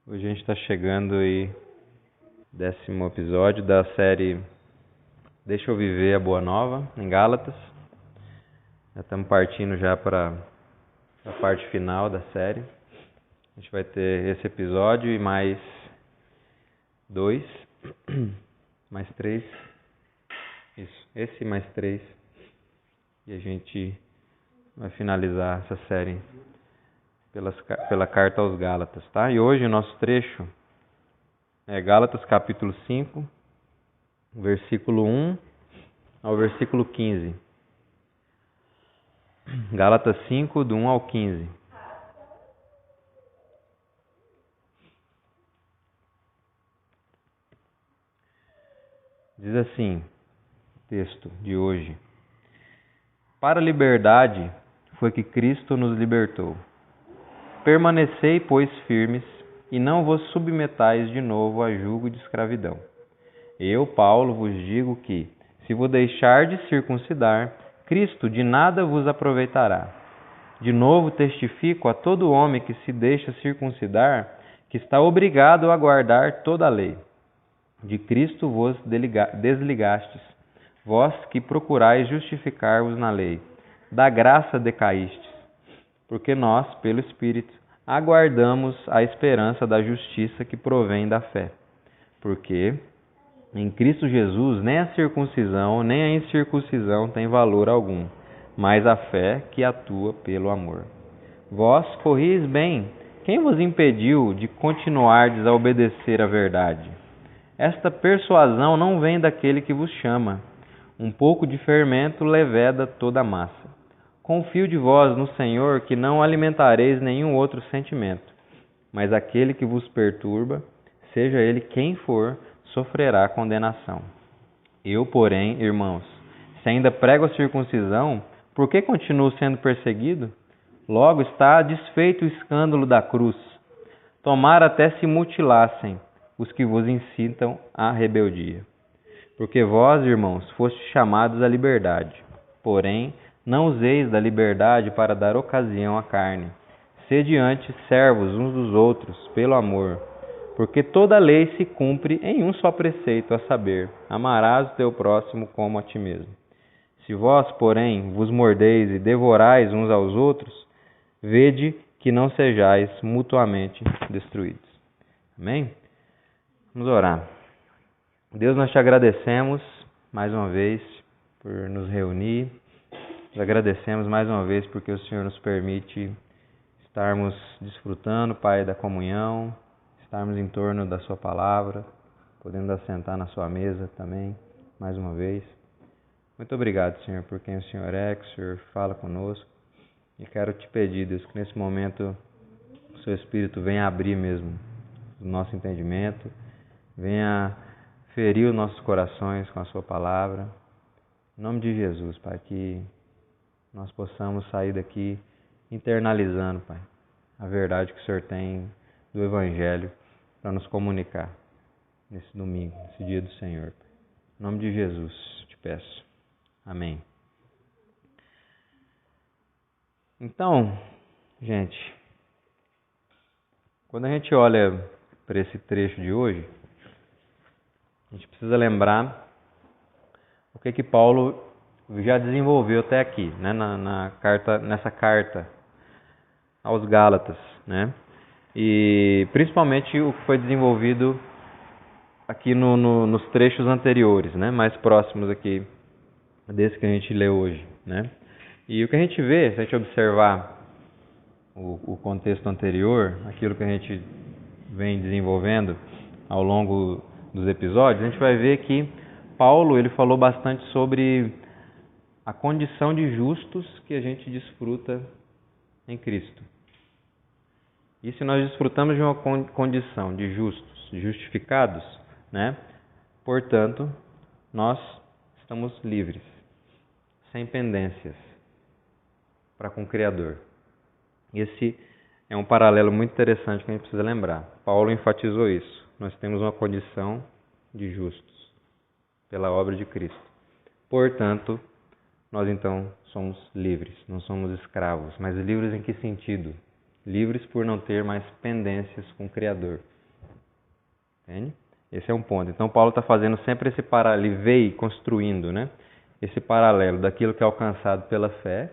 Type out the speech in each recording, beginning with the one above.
Hoje a gente está chegando aí, 10º episódio da série Deixa eu Viver a Boa Nova, em Gálatas. Já estamos partindo já para a parte final da série. A gente vai ter esse episódio e mais 2, mais 3. Isso, esse mais 3. E a gente vai finalizar essa série pela carta aos Gálatas, tá? E hoje o nosso trecho é Gálatas capítulo 5, versículo 1 ao versículo 15. Gálatas 5, do 1 ao 15. Diz assim, o texto de hoje: Para a liberdade foi que Cristo nos libertou. Permanecei, pois, firmes, e não vos submetais de novo a jugo de escravidão. Eu, Paulo, vos digo que, se vos deixardes circuncidar, Cristo de nada vos aproveitará. De novo testifico a todo homem que se deixa circuncidar, que está obrigado a guardar toda a lei. De Cristo vos desligastes, vós que procurais justificar-vos na lei. Da graça decaístes, porque nós, pelo Espírito, aguardamos a esperança da justiça que provém da fé. Porque em Cristo Jesus nem a circuncisão nem a incircuncisão tem valor algum, mas a fé que atua pelo amor. Vós corrieis bem, quem vos impediu de continuardes a obedecer à verdade? Esta persuasão não vem daquele que vos chama. Um pouco de fermento leveda toda a massa. Confio de vós no Senhor que não alimentareis nenhum outro sentimento, mas aquele que vos perturba, seja ele quem for, sofrerá condenação. Eu, porém, irmãos, se ainda prego a circuncisão, por que continuo sendo perseguido? Logo está desfeito o escândalo da cruz. Tomara até se mutilassem os que vos incitam à rebeldia. Porque vós, irmãos, fostes chamados à liberdade. Porém, não useis da liberdade para dar ocasião à carne. Sede antes servos uns dos outros, pelo amor. Porque toda a lei se cumpre em um só preceito, a saber, amarás o teu próximo como a ti mesmo. Se vós, porém, vos mordeis e devorais uns aos outros, vede que não sejais mutuamente destruídos. Amém? Vamos orar. Deus, nós te agradecemos mais uma vez por nos reunir. Nos agradecemos mais uma vez porque o Senhor nos permite estarmos desfrutando, Pai, da comunhão, estarmos em torno da sua palavra, podendo assentar na sua mesa também, mais uma vez. Muito obrigado, Senhor, por quem o Senhor é, que o Senhor fala conosco. E quero te pedir, Deus, que nesse momento o seu Espírito venha abrir mesmo o nosso entendimento, venha ferir os nossos corações com a sua palavra. Em nome de Jesus, Pai, que nós possamos sair daqui internalizando, Pai, a verdade que o Senhor tem do Evangelho para nos comunicar nesse domingo, nesse dia do Senhor. Pai. Em nome de Jesus, te peço. Amém. Então, gente, quando a gente olha para esse trecho de hoje, a gente precisa lembrar o que Paulo já desenvolveu até aqui, né, nessa carta aos Gálatas, né? E principalmente o que foi desenvolvido aqui nos trechos anteriores, né, mais próximos aqui desse que a gente lê hoje, né? E o que a gente vê, se a gente observar o contexto anterior, aquilo que a gente vem desenvolvendo ao longo dos episódios, a gente vai ver que Paulo ele falou bastante sobre a condição de justos que a gente desfruta em Cristo. E se nós desfrutamos de uma condição de justos, justificados, né? Portanto, nós estamos livres, sem pendências para com o Criador. Esse é um paralelo muito interessante que a gente precisa lembrar. Paulo enfatizou isso. Nós temos uma condição de justos pela obra de Cristo. Portanto, nós então somos livres, não somos escravos. Mas livres em que sentido? livres por não ter mais pendências com o Criador. Entende? Esse é um ponto. Então Paulo está fazendo sempre esse paralelo, ele veio construindo, né? Esse paralelo daquilo que é alcançado pela fé,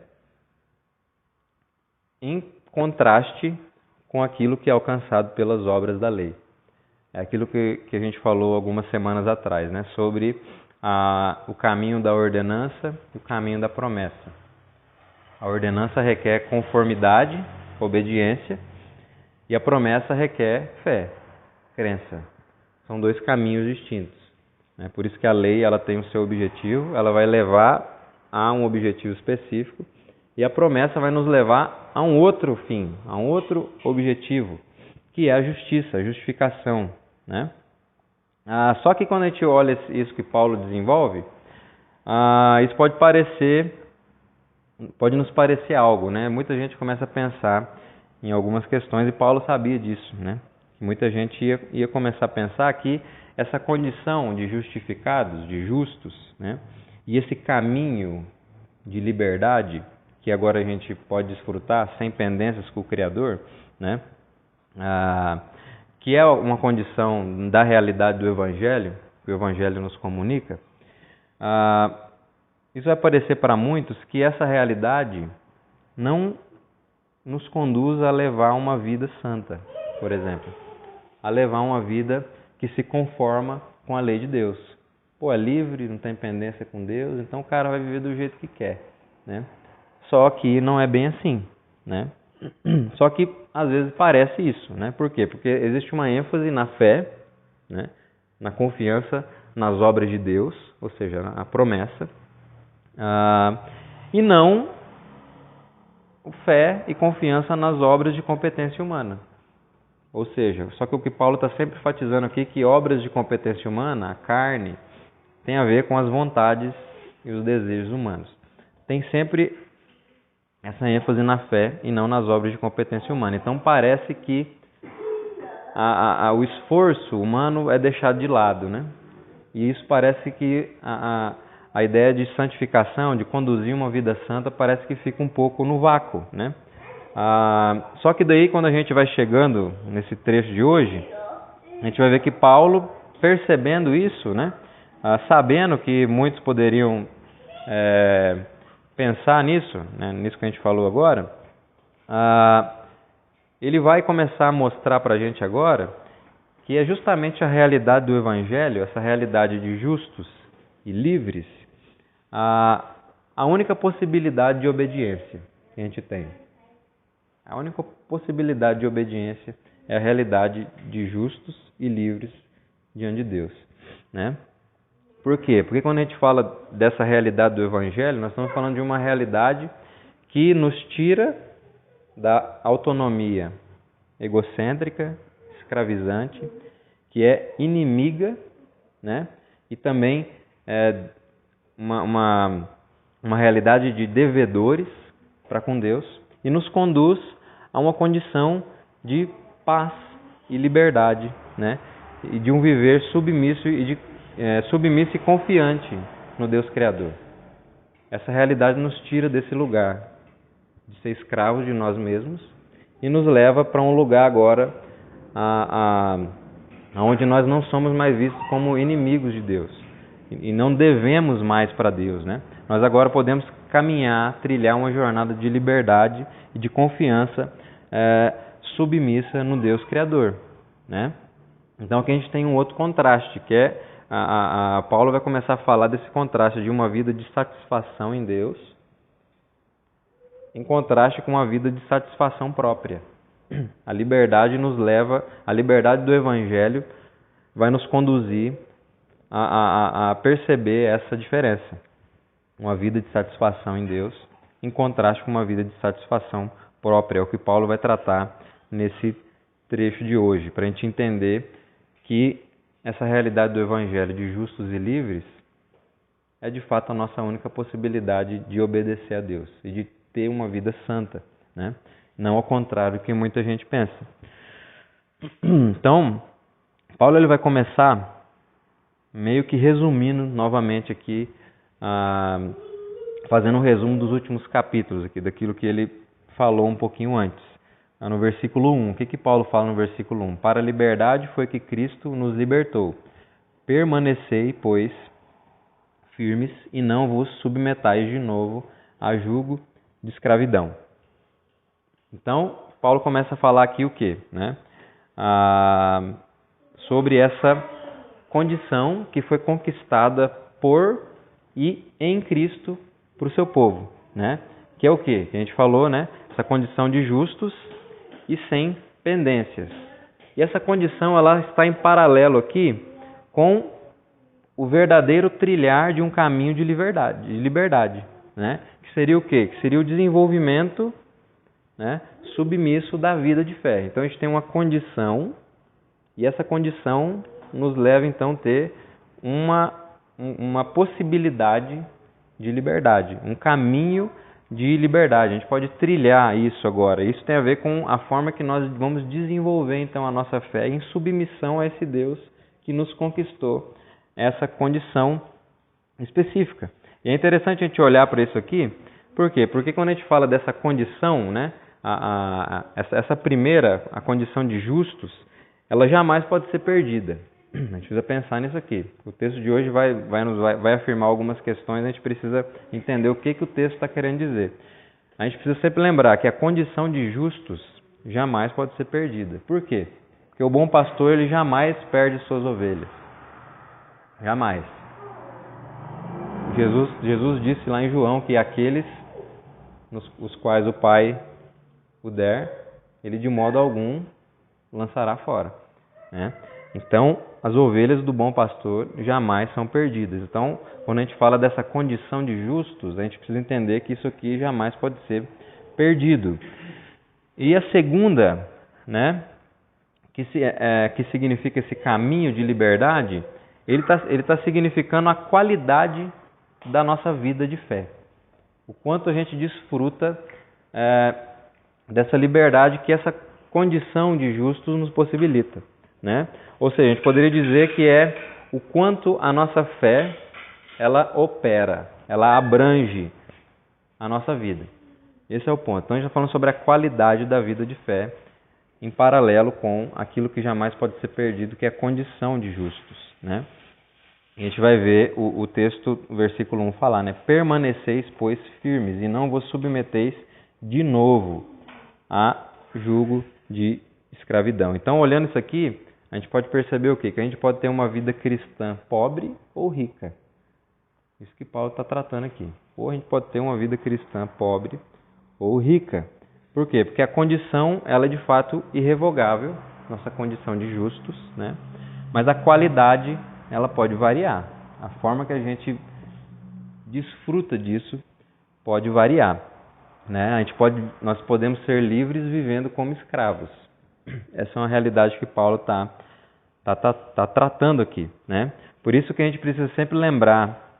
em contraste com aquilo que é alcançado pelas obras da lei. É aquilo que a gente falou algumas semanas atrás, né? Sobre o caminho da ordenança e o caminho da promessa. A ordenança requer conformidade, obediência, e a promessa requer fé, crença. São dois caminhos distintos. Né? Por isso que a lei ela tem o seu objetivo, ela vai levar a um objetivo específico, e a promessa vai nos levar a um outro fim, a um outro objetivo, que é a justiça, a justificação. Né? Só que quando a gente olha isso que Paulo desenvolve, isso pode nos parecer algo, né? Muita gente começa a pensar em algumas questões, e Paulo sabia disso, né? Muita gente ia começar a pensar que essa condição de justificados, de justos, né? E esse caminho de liberdade, que agora a gente pode desfrutar sem pendências com o Criador, né? Que é uma condição da realidade do Evangelho, que o Evangelho nos comunica. Isso vai parecer para muitos que essa realidade não nos conduz a levar uma vida santa, por exemplo. A levar uma vida que se conforma com a lei de Deus. Pô, é livre, não tem pendência com Deus, então o cara vai viver do jeito que quer, né? Só que não é bem assim, né? Só que às vezes parece isso, né? Por quê? Porque existe uma ênfase na fé, né? Na confiança nas obras de Deus, ou seja, na promessa, e não fé e confiança nas obras de competência humana. Ou seja, só que o que Paulo está sempre enfatizando aqui é que obras de competência humana, a carne, tem a ver com as vontades e os desejos humanos. Tem sempre essa ênfase na fé e não nas obras de competência humana. Então parece que o esforço humano é deixado de lado, né? E isso parece que a ideia de santificação, de conduzir uma vida santa, parece que fica um pouco no vácuo, né? Só que daí, quando a gente vai chegando nesse trecho de hoje, a gente vai ver que Paulo, percebendo isso, né? Sabendo que muitos poderiam pensar nisso, né? Nisso que a gente falou agora, ele vai começar a mostrar para a gente agora que é justamente a realidade do Evangelho, essa realidade de justos e livres, a única possibilidade de obediência que a gente tem. A única possibilidade de obediência é a realidade de justos e livres diante de Deus, né? Por quê? Porque quando a gente fala dessa realidade do Evangelho, nós estamos falando de uma realidade que nos tira da autonomia egocêntrica, escravizante, que é inimiga, né? E também uma realidade de devedores para com Deus, e nos conduz a uma condição de paz e liberdade, né? E de um viver submisso e confiante no Deus Criador. Essa realidade nos tira desse lugar de ser escravos de nós mesmos e nos leva para um lugar agora onde nós não somos mais vistos como inimigos de Deus e não devemos mais para Deus, né? Nós agora podemos caminhar, trilhar uma jornada de liberdade e de confiança submissa no Deus Criador, né? Então aqui a gente tem um outro contraste, que é Paulo vai começar a falar desse contraste de uma vida de satisfação em Deus, em contraste com uma vida de satisfação própria. A liberdade a liberdade do Evangelho vai nos conduzir a perceber essa diferença. Uma vida de satisfação em Deus, em contraste com uma vida de satisfação própria. É o que Paulo vai tratar nesse trecho de hoje, para a gente entender que essa realidade do Evangelho de justos e livres é de fato a nossa única possibilidade de obedecer a Deus e de ter uma vida santa, né? Não ao contrário do que muita gente pensa. Então, Paulo ele vai começar meio que resumindo novamente aqui, fazendo um resumo dos últimos capítulos aqui, daquilo que ele falou um pouquinho antes. no versículo 1. O que Paulo fala no versículo 1? Para a liberdade foi que Cristo nos libertou. Permanecei, pois, firmes e não vos submetais de novo a jugo de escravidão. Então, Paulo começa a falar aqui o quê? Né? Sobre essa condição que foi conquistada por e em Cristo para o seu povo. Né? Que é o quê? Que a gente falou, né? Essa condição de justos e sem pendências. E essa condição ela está em paralelo aqui com o verdadeiro trilhar de um caminho de liberdade, né? Que seria o quê? Que seria o desenvolvimento, né, submisso da vida de fé. Então a gente tem uma condição e essa condição nos leva então a ter uma possibilidade de liberdade, um caminho de liberdade. A gente pode trilhar isso agora. Isso tem a ver com a forma que nós vamos desenvolver então a nossa fé em submissão a esse Deus que nos conquistou essa condição específica. E é interessante a gente olhar para isso aqui, por quê? Porque quando a gente fala dessa condição, né, essa primeira, a condição de justos, ela jamais pode ser perdida. A gente precisa pensar nisso aqui. O texto de hoje vai afirmar algumas questões, a gente precisa entender o que o texto está querendo dizer. A gente precisa sempre lembrar que a condição de justos jamais pode ser perdida. Por quê? Porque o bom pastor ele jamais perde suas ovelhas. Jamais. Jesus disse lá em João que aqueles os quais o Pai o der, ele de modo algum lançará fora. Né? Então, as ovelhas do bom pastor jamais são perdidas. Então, quando a gente fala dessa condição de justos, a gente precisa entender que isso aqui jamais pode ser perdido. E a segunda, né, que significa esse caminho de liberdade, ele tá significando a qualidade da nossa vida de fé. O quanto a gente desfruta dessa liberdade que essa condição de justos nos possibilita. Né? Ou seja, a gente poderia dizer que é o quanto a nossa fé ela opera, ela abrange a nossa vida. Esse é o ponto. Então a gente está falando sobre a qualidade da vida de fé em paralelo com aquilo que jamais pode ser perdido, que é a condição de justos. Né? A gente vai ver o texto, o versículo 1 falar, né? Permaneceis, pois, firmes, e não vos submeteis de novo a jugo de escravidão. Então, olhando isso aqui, a gente pode perceber o quê? Que a gente pode ter uma vida cristã pobre ou rica. Isso que Paulo está tratando aqui. Ou a gente pode ter uma vida cristã pobre ou rica. Por quê? Porque a condição ela é de fato irrevogável, nossa condição de justos, né? Mas a qualidade ela pode variar. A forma que a gente desfruta disso pode variar. Né? Nós podemos ser livres vivendo como escravos. Essa é uma realidade que Paulo está tratando aqui. Né? Por isso que a gente precisa sempre lembrar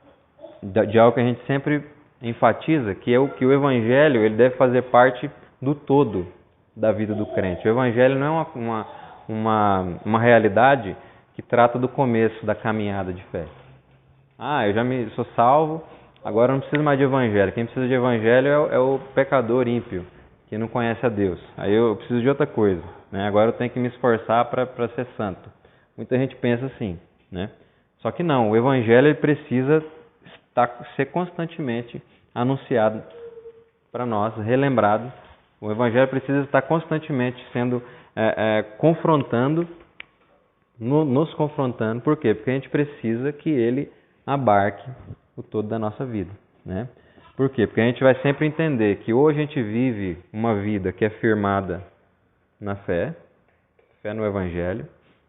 de algo que a gente sempre enfatiza, que é que o Evangelho ele deve fazer parte do todo da vida do crente. O Evangelho não é uma realidade que trata do começo da caminhada de fé. Eu sou salvo, agora não preciso mais de evangelho. Quem precisa de evangelho é o pecador ímpio, que não conhece a Deus. Aí eu preciso de outra coisa. Né? Agora eu tenho que me esforçar para ser santo. Muita gente pensa assim. Né? Só que não, o evangelho ele precisa ser constantemente anunciado para nós, relembrado. O evangelho precisa estar constantemente sendo nos confrontando. Por quê? Porque a gente precisa que ele abarque o todo da nossa vida. Né? Por quê? Porque a gente vai sempre entender que ou a gente vive uma vida que é firmada na fé no Evangelho,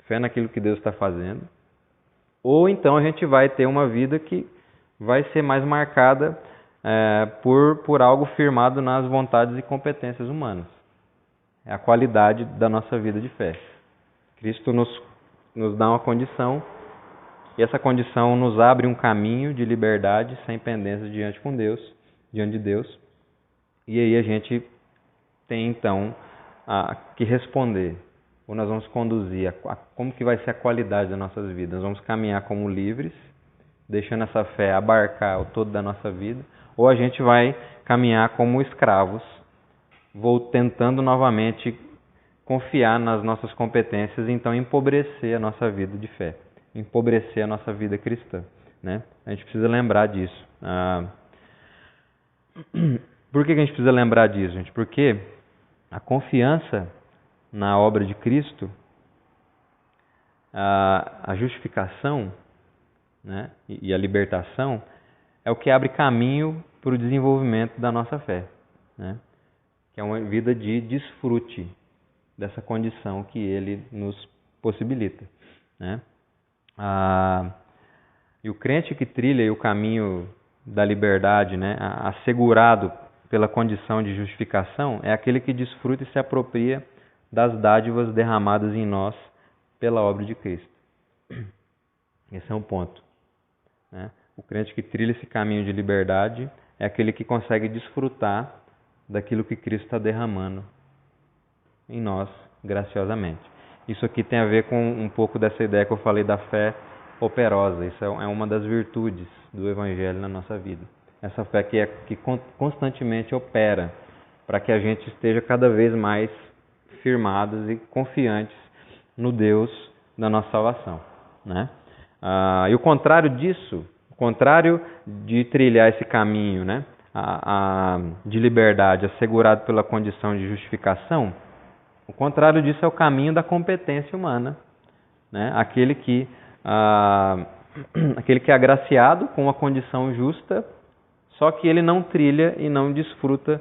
fé naquilo que Deus está fazendo, ou então a gente vai ter uma vida que vai ser mais marcada por algo firmado nas vontades e competências humanas. É a qualidade da nossa vida de fé. Cristo nos dá uma condição, e essa condição nos abre um caminho de liberdade sem pendências diante de Deus. E aí a gente tem então que responder, ou nós vamos conduzir, como que vai ser a qualidade das nossas vidas. Nós vamos caminhar como livres, deixando essa fé abarcar o todo da nossa vida, ou a gente vai caminhar como escravos, vou tentando novamente confiar nas nossas competências e então empobrecer a nossa vida de fé, empobrecer a nossa vida cristã, né? A gente precisa lembrar disso. Por que a gente precisa lembrar disso, gente? Porque a confiança na obra de Cristo, a justificação, né, e a libertação é o que abre caminho para o desenvolvimento da nossa fé, né? Que é uma vida de desfrute dessa condição que Ele nos possibilita, né? E o crente que trilha o caminho da liberdade, né, assegurado pela condição de justificação, é aquele que desfruta e se apropria das dádivas derramadas em nós pela obra de Cristo. Esse é um ponto, né? O crente que trilha esse caminho de liberdade é aquele que consegue desfrutar daquilo que Cristo está derramando em nós graciosamente. Isso aqui tem a ver com um pouco dessa ideia que eu falei da fé operosa. Isso é uma das virtudes do Evangelho na nossa vida. Essa fé que constantemente opera para que a gente esteja cada vez mais firmados e confiantes no Deus da nossa salvação, né? E o contrário disso, o contrário de trilhar esse caminho, né, de liberdade assegurado pela condição de justificação, o contrário disso é o caminho da competência humana, né? Aquele que é agraciado com uma condição justa, só que ele não trilha e não desfruta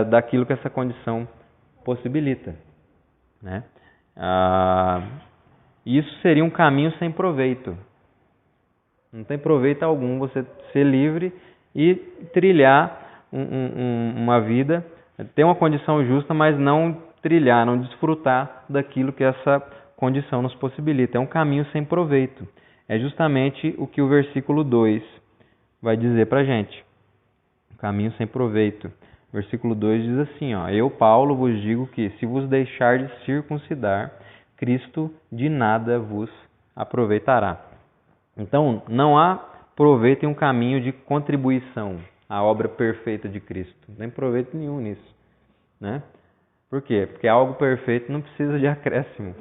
daquilo que essa condição possibilita, né? Isso seria um caminho sem proveito. Não tem proveito algum você ser livre e trilhar uma vida, ter uma condição justa, mas não trilhar, não desfrutar daquilo que essa condição nos possibilita. É um caminho sem proveito. É justamente o que o versículo 2 vai dizer pra gente. Um caminho sem proveito. O versículo 2 diz assim, ó: Eu, Paulo, vos digo que, se vos deixardes circuncidar, Cristo de nada vos aproveitará. Então, não há proveito em um caminho de contribuição à obra perfeita de Cristo. Não tem proveito nenhum nisso, né? Por quê? Porque algo perfeito não precisa de acréscimo.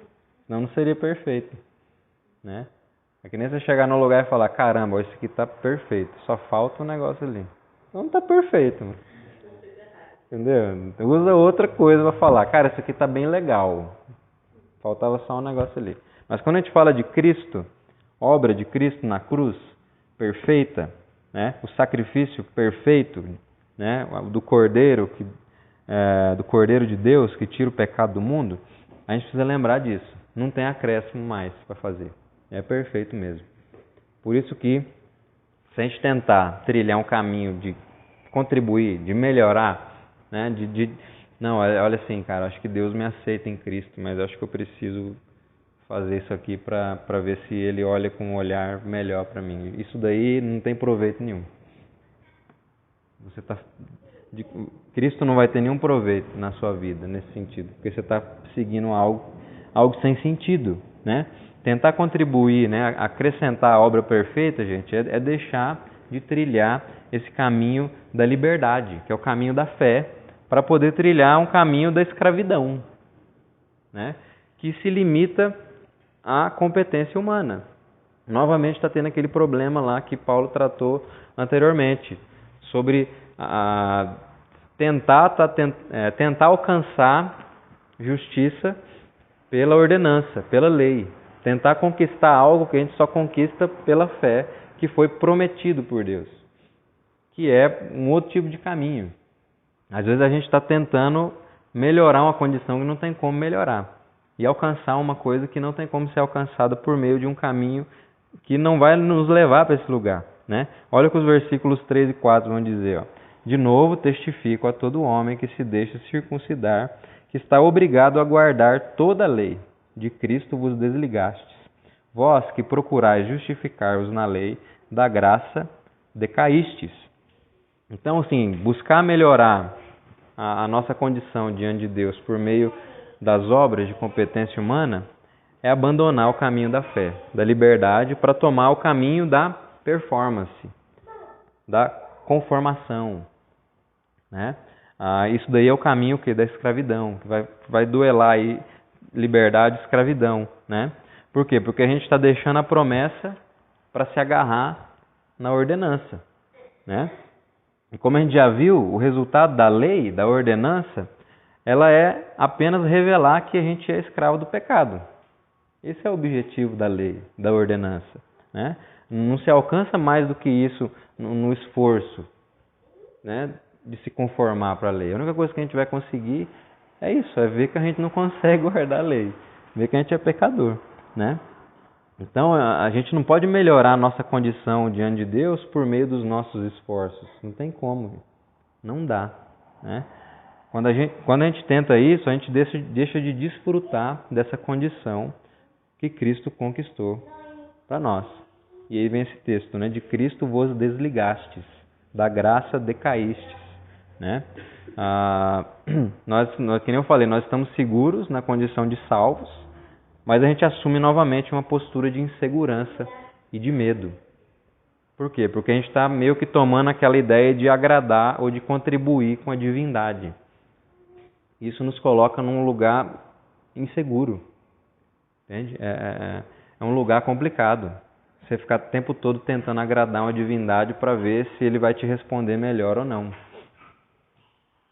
Senão não seria perfeito, né? É que nem você chegar no lugar e falar: caramba, isso aqui está perfeito, só falta um negócio ali. Não está perfeito, mano. Entendeu? Usa outra coisa para falar: cara, isso aqui está bem legal. Faltava só um negócio ali. Mas quando a gente fala de Cristo, obra de Cristo na cruz, perfeita, né? O sacrifício perfeito, né? Do Cordeiro de Deus que tira o pecado do mundo, a gente precisa lembrar disso. Não tem acréscimo mais para fazer. É perfeito mesmo. Por isso que, se a gente tentar trilhar um caminho de contribuir, de melhorar, né? Não, olha assim, cara, acho que Deus me aceita em Cristo, mas acho que eu preciso fazer isso aqui para ver se Ele olha com um olhar melhor para mim. Isso daí não tem proveito nenhum. Cristo não vai ter nenhum proveito na sua vida nesse sentido, porque você está seguindo algo sem sentido, né? Tentar contribuir, né, acrescentar a obra perfeita, gente, é deixar de trilhar esse caminho da liberdade, que é o caminho da fé, para poder trilhar um caminho da escravidão, né, que se limita à competência humana. Novamente está tendo aquele problema lá que Paulo tratou anteriormente, sobre tentar alcançar justiça pela ordenança, pela lei. Tentar conquistar algo que a gente só conquista pela fé, que foi prometido por Deus. Que é um outro tipo de caminho. Às vezes a gente está tentando melhorar uma condição que não tem como melhorar. E alcançar uma coisa que não tem como ser alcançada por meio de um caminho que não vai nos levar para esse lugar, né? Olha o que os versículos 3 e 4 vão dizer, ó. De novo testifico a todo homem que se deixa circuncidar, que está obrigado a guardar toda a lei. De Cristo vos desligastes. Vós que procurais justificar-vos na lei, da graça decaístes. Então, assim, buscar melhorar a nossa condição diante de Deus por meio das obras de competência humana é abandonar o caminho da fé, da liberdade, para tomar o caminho da performance, da conformação, né? Isso daí é o caminho da escravidão, que vai duelar aí liberdade e escravidão, né? Por quê? Porque a gente está deixando a promessa para se agarrar na ordenança, né? E como a gente já viu, o resultado da lei, da ordenança, ela é apenas revelar que a gente é escravo do pecado. Esse é o objetivo da lei, da ordenança, né? Não se alcança mais do que isso no esforço, né, de se conformar para a lei. A única coisa que a gente vai conseguir é isso, é ver que a gente não consegue guardar a lei, ver que a gente é pecador, né? Então a gente não pode melhorar a nossa condição diante de Deus por meio dos nossos esforços. Não tem como, não dá, né? Quando a gente tenta isso, a gente deixa de desfrutar dessa condição que Cristo conquistou para nós. E aí vem esse texto, né? De Cristo vos desligastes, da graça decaístes, né? Nós, que nem eu falei, nós estamos seguros na condição de salvos, mas a gente assume novamente uma postura de insegurança e de medo. Por quê? Porque a gente está meio que tomando aquela ideia de agradar ou de contribuir com a divindade. Isso nos coloca num lugar inseguro. Entende? É um lugar complicado. Você ficar o tempo todo tentando agradar uma divindade para ver se ele vai te responder melhor ou não.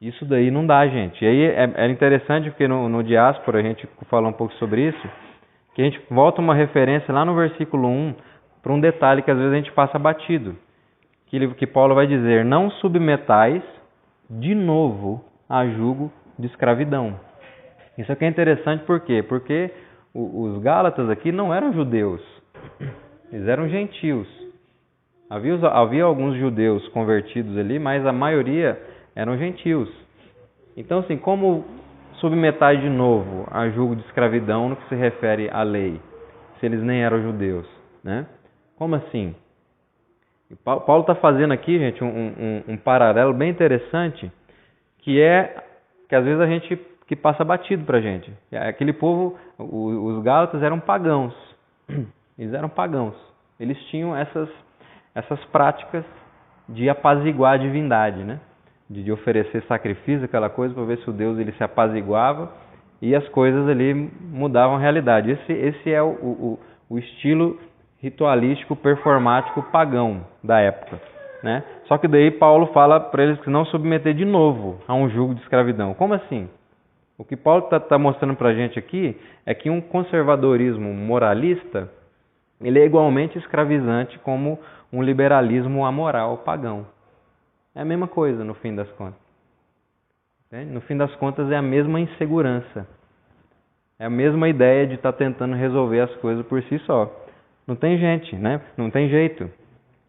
Isso daí não dá, gente. E aí é interessante porque no Diáspora a gente falou um pouco sobre isso, que a gente volta uma referência lá no versículo 1 para um detalhe que às vezes a gente passa batido. Que Paulo vai dizer, não submetais de novo a jugo de escravidão. Isso aqui é interessante por quê? Porque os Gálatas aqui não eram judeus, eles eram gentios. Havia alguns judeus convertidos ali, mas a maioria eram gentios. Então, assim, como submetar de novo a jugo de escravidão no que se refere à lei, se eles nem eram judeus, né? Como assim? E Paulo está fazendo aqui, gente, um paralelo bem interessante, que às vezes a gente que passa batido para a gente. Aquele povo, os Gálatas eram pagãos. Eles eram pagãos. Eles tinham essas práticas de apaziguar a divindade, né? De oferecer sacrifício, aquela coisa, para ver se o Deus ele se apaziguava e as coisas ali mudavam a realidade. Esse é o estilo ritualístico, performático, pagão da época, né? Só que daí Paulo fala para eles que não submeter de novo a um jugo de escravidão. Como assim? O que Paulo está mostrando para a gente aqui é que um conservadorismo moralista ele é igualmente escravizante como um liberalismo amoral pagão. É a mesma coisa no fim das contas. Entende? No fim das contas é a mesma insegurança. É a mesma ideia de estar tentando resolver as coisas por si só. Não tem gente, né? Não tem jeito.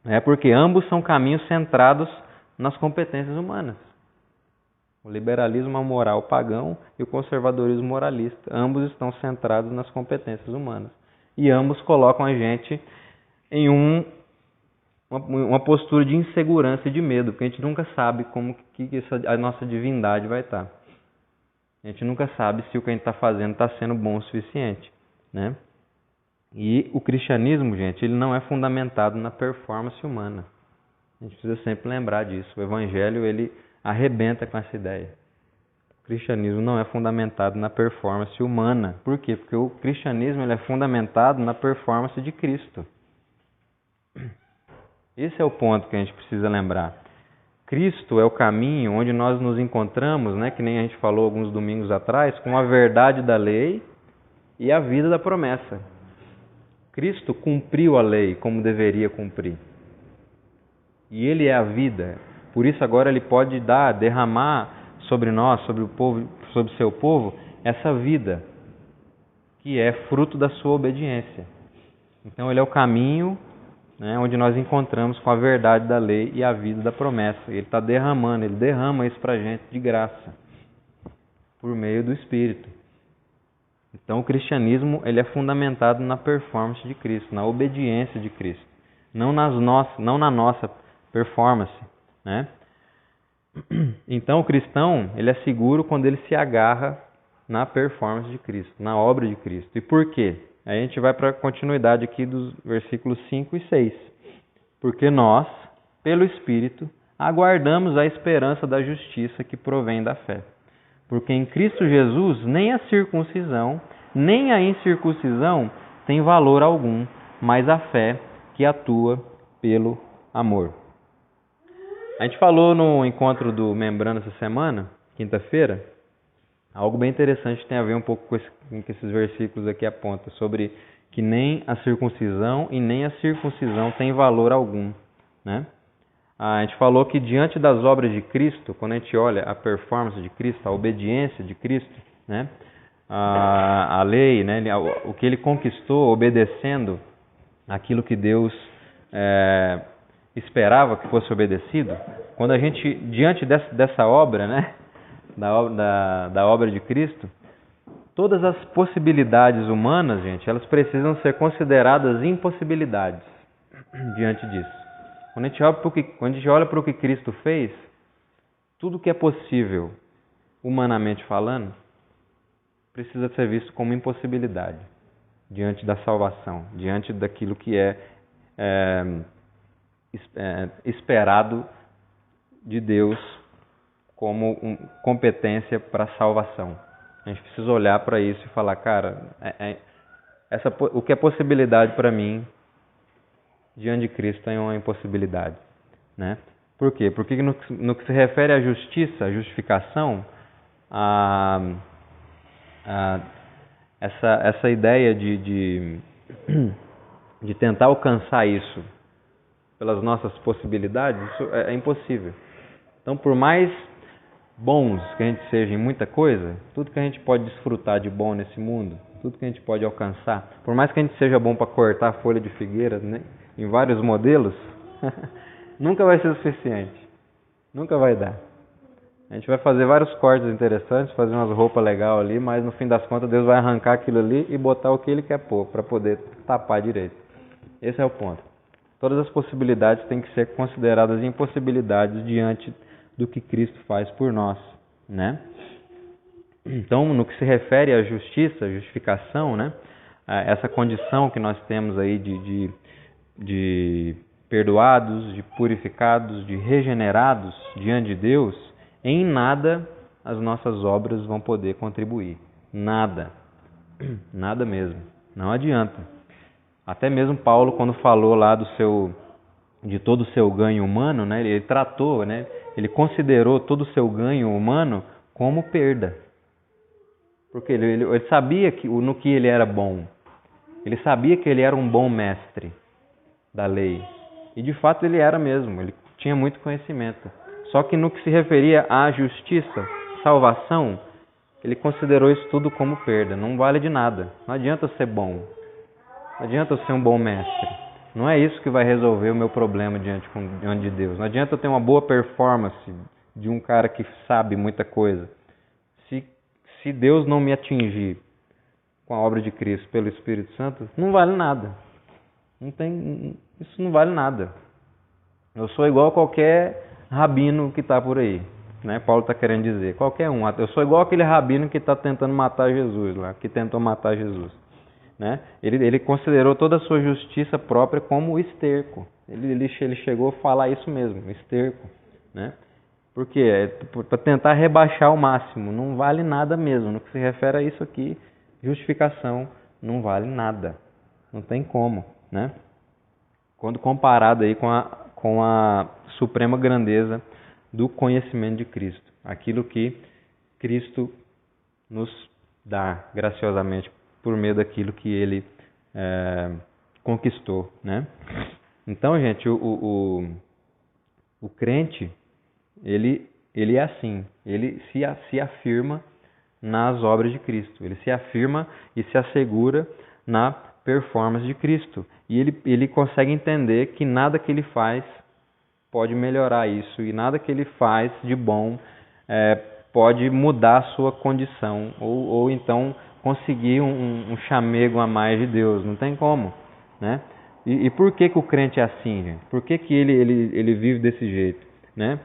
É porque ambos são caminhos centrados nas competências humanas. O liberalismo moral pagão e o conservadorismo moralista. Ambos estão centrados nas competências humanas. E ambos colocam a gente em uma postura de insegurança e de medo, porque a gente nunca sabe como que a nossa divindade vai estar. A gente nunca sabe se o que a gente está fazendo está sendo bom o suficiente, né? E o cristianismo, gente, ele não é fundamentado na performance humana. A gente precisa sempre lembrar disso. O evangelho, ele arrebenta com essa ideia. O cristianismo não é fundamentado na performance humana. Por quê? Porque o cristianismo ele é fundamentado na performance de Cristo. Esse é o ponto que a gente precisa lembrar. Cristo é o caminho onde nós nos encontramos, né, que nem a gente falou alguns domingos atrás, com a verdade da lei e a vida da promessa. Cristo cumpriu a lei como deveria cumprir. E Ele é a vida. Por isso agora Ele pode derramar sobre nós, sobre o povo, sobre o seu povo, essa vida que é fruto da sua obediência. Então Ele é o caminho, né, onde nós encontramos com a verdade da lei e a vida da promessa. Ele está derramando, Ele derrama isso para a gente de graça, por meio do Espírito. Então o cristianismo ele é fundamentado na performance de Cristo, na obediência de Cristo, não na nossa performance, né? Então o cristão ele é seguro quando ele se agarra na performance de Cristo, na obra de Cristo. E por quê? Aí a gente vai para a continuidade aqui dos versículos 5 e 6. Porque nós, pelo Espírito, aguardamos a esperança da justiça que provém da fé. Porque em Cristo Jesus nem a circuncisão, nem a incircuncisão tem valor algum, mas a fé que atua pelo amor. A gente falou no encontro do Membrana essa semana, quinta-feira, algo bem interessante que tem a ver um pouco com que esses versículos aqui apontam, sobre que nem a circuncisão e nem a circuncisão tem valor algum, né? A gente falou que diante das obras de Cristo, quando a gente olha a performance de Cristo, a obediência de Cristo, né? A lei, né? O que ele conquistou obedecendo aquilo que Deus esperava que fosse obedecido, quando a gente, diante dessa obra, né? Da obra de Cristo, todas as possibilidades humanas, gente, elas precisam ser consideradas impossibilidades diante disso. Quando a gente olha para o que Cristo fez, tudo que é possível, humanamente falando, precisa ser visto como impossibilidade diante da salvação, diante daquilo que é esperado de Deus como competência para a salvação. A gente precisa olhar para isso e falar, cara, o que é possibilidade para mim, diante de Cristo é uma impossibilidade, né? Por quê? Porque no que se refere à justiça, à justificação, essa ideia de tentar alcançar isso pelas nossas possibilidades, isso é impossível. Então, por mais bons que a gente seja em muita coisa, tudo que a gente pode desfrutar de bom nesse mundo, tudo que a gente pode alcançar, por mais que a gente seja bom para cortar folha de figueira, né, em vários modelos, nunca vai ser o suficiente. Nunca vai dar. A gente vai fazer vários cortes interessantes, fazer umas roupas legais ali, mas no fim das contas Deus vai arrancar aquilo ali e botar o que Ele quer pôr para poder tapar direito. Esse é o ponto. Todas as possibilidades têm que ser consideradas impossibilidades diante do que Cristo faz por nós, né? Então, no que se refere à justiça, justificação, né? Essa condição que nós temos aí de perdoados, de purificados, de regenerados diante de Deus, em nada as nossas obras vão poder contribuir. Nada. Nada mesmo. Não adianta. Até mesmo Paulo, quando falou lá de todo o seu ganho humano, né, ele tratou, né, ele considerou todo o seu ganho humano como perda. Porque ele sabia no que ele era bom. Ele sabia que ele era um bom mestre da lei. E de fato ele era mesmo, ele tinha muito conhecimento. Só que no que se referia à justiça, salvação, ele considerou isso tudo como perda. Não vale de nada. Não adianta ser bom. Não adianta eu ser um bom mestre. Não é isso que vai resolver o meu problema diante de Deus. Não adianta eu ter uma boa performance de um cara que sabe muita coisa. Se Deus não me atingir com a obra de Cristo pelo Espírito Santo, não vale nada. Isso não vale nada. Eu sou igual a qualquer rabino que está por aí, né? Paulo está querendo dizer, qualquer um. Eu sou igual aquele rabino que está tentando matar Jesus lá, que tentou matar Jesus, né? Ele considerou toda a sua justiça própria como esterco. Ele chegou a falar isso mesmo, esterco, né? Porque para tentar rebaixar ao máximo, não vale nada mesmo. No que se refere a isso aqui, justificação não vale nada, não tem como, né? Quando comparado aí com a suprema grandeza do conhecimento de Cristo, aquilo que Cristo nos dá graciosamente por meio daquilo que Ele conquistou, né? Então, gente, o crente, ele é assim, ele se afirma nas obras de Cristo, ele se afirma e se assegura na performance de Cristo, e ele consegue entender que nada que ele faz pode melhorar isso, e nada que ele faz de bom pode mudar a sua condição, ou então conseguir um chamego a mais de Deus, não tem como, né? E por que o crente é assim, gente? Por que ele vive desse jeito, né?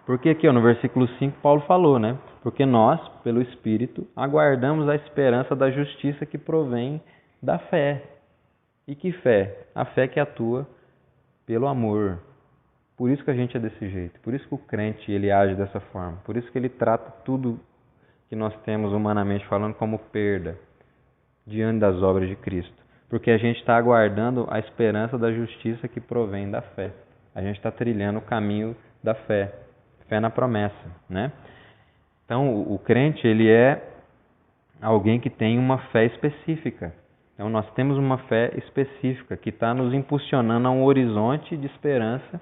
Porque aqui no versículo 5 Paulo falou, né? Porque nós, pelo Espírito, aguardamos a esperança da justiça que provém da fé. E que fé? A fé que atua pelo amor. Por isso que a gente é desse jeito. Por isso que o crente ele age dessa forma. Por isso que ele trata tudo que nós temos humanamente falando como perda diante das obras de Cristo. Porque a gente está aguardando a esperança da justiça que provém da fé. A gente está trilhando o caminho da fé. Fé na promessa, né? Então, o crente, ele é alguém que tem uma fé específica. Então, nós temos uma fé específica que está nos impulsionando a um horizonte de esperança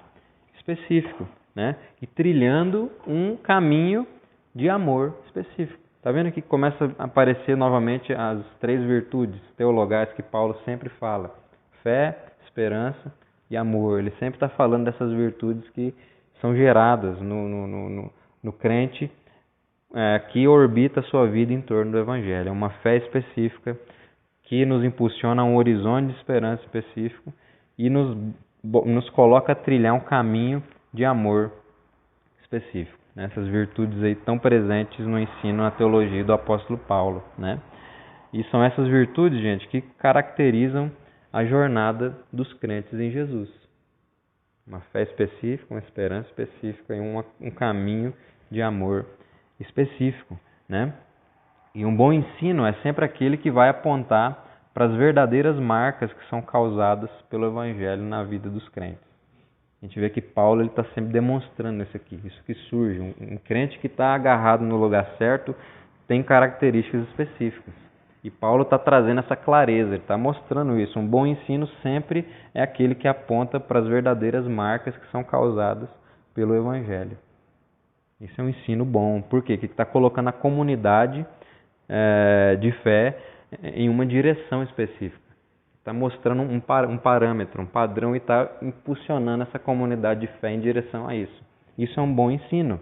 específico, né? E trilhando um caminho de amor específico. Está vendo que começa a aparecer novamente as 3 virtudes teologais que Paulo sempre fala: fé, esperança e amor. Ele sempre está falando dessas virtudes que são geradas no crente que orbita a sua vida em torno do Evangelho. É uma fé específica que nos impulsiona a um horizonte de esperança específico e nos coloca a trilhar um caminho de amor específico. Essas virtudes aí estão presentes no ensino, na teologia do apóstolo Paulo, né? E são essas virtudes, gente, que caracterizam a jornada dos crentes em Jesus. Uma fé específica, uma esperança específica e um caminho de amor específico, né? E um bom ensino é sempre aquele que vai apontar para as verdadeiras marcas que são causadas pelo Evangelho na vida dos crentes. A gente vê que Paulo está sempre demonstrando isso aqui, isso que surge. Um crente que está agarrado no lugar certo tem características específicas. E Paulo está trazendo essa clareza, ele está mostrando isso. Um bom ensino sempre é aquele que aponta para as verdadeiras marcas que são causadas pelo Evangelho. Isso é um ensino bom. Por quê? Que está colocando a comunidade de fé em uma direção específica. Está mostrando um parâmetro, um padrão e está impulsionando essa comunidade de fé em direção a isso. Isso é um bom ensino.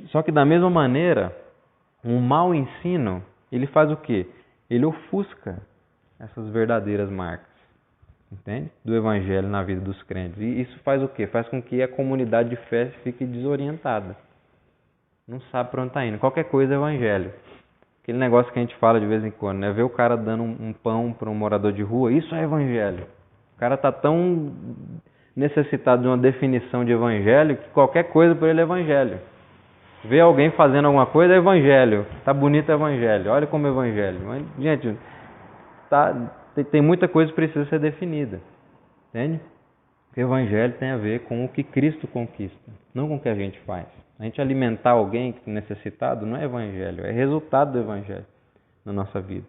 Só que da mesma maneira, um mau ensino, ele faz o quê? Ele ofusca essas verdadeiras marcas, entende? Do Evangelho na vida dos crentes. E isso faz o quê? Faz com que a comunidade de fé fique desorientada. Não sabe para onde está indo. Qualquer coisa é Evangelho. Aquele negócio que a gente fala de vez em quando, né? Ver o cara dando um pão para um morador de rua, isso é Evangelho. O cara está tão necessitado de uma definição de Evangelho que qualquer coisa para ele é Evangelho. Ver alguém fazendo alguma coisa é Evangelho. Tá bonito é Evangelho. Olha como é Evangelho. Mas, gente, tem muita coisa que precisa ser definida. Entende? O Evangelho tem a ver com o que Cristo conquista, não com o que a gente faz. A gente alimentar alguém necessitado não é Evangelho, é resultado do Evangelho na nossa vida.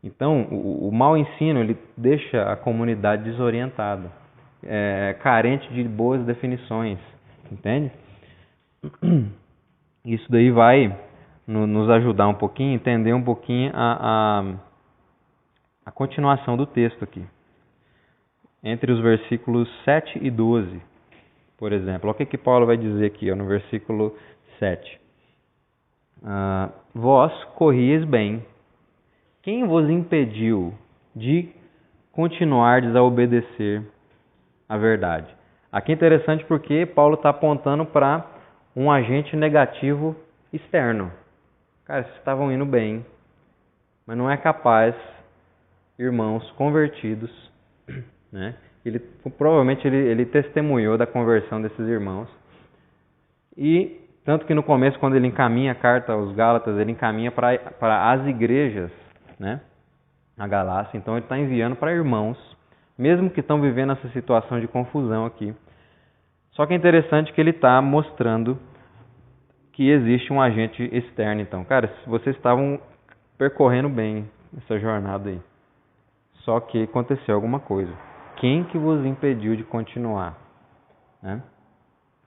Então, o mau ensino ele deixa a comunidade desorientada, carente de boas definições, entende? Isso daí vai nos ajudar um pouquinho, entender um pouquinho a continuação do texto aqui. Entre os versículos 7 e 12, por exemplo. Olha o que Paulo vai dizer aqui no versículo 7. Vós corrieis bem. Quem vos impediu de continuardes a obedecer a verdade? Aqui é interessante porque Paulo está apontando para um agente negativo externo. Cara, vocês estavam indo bem, mas não é capaz, irmãos convertidos, né? Provavelmente ele testemunhou da conversão desses irmãos. E tanto que no começo, quando ele encaminha a carta aos Gálatas, ele encaminha para as igrejas, né? A Galácia. Então ele está enviando para irmãos, mesmo que estão vivendo essa situação de confusão aqui. Só que é interessante que ele está mostrando que existe um agente externo. Então, cara, vocês estavam percorrendo bem essa jornada aí. Só que aconteceu alguma coisa. Quem que vos impediu de continuar? Né?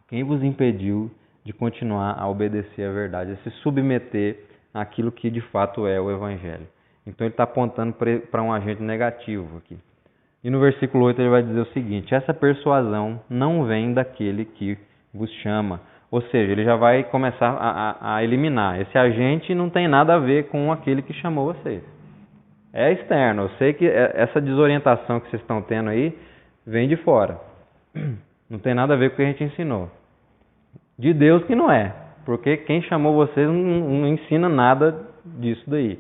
Quem vos impediu de continuar a obedecer a verdade, a se submeter àquilo que de fato é o Evangelho? Então ele está apontando para um agente negativo aqui. E no versículo 8 ele vai dizer o seguinte: essa persuasão não vem daquele que vos chama. Ou seja, ele já vai começar a eliminar. Esse agente não tem nada a ver com aquele que chamou vocês. É externo. Eu sei que essa desorientação que vocês estão tendo aí vem de fora. Não tem nada a ver com o que a gente ensinou. De Deus que não é. Porque quem chamou vocês não ensina nada disso daí.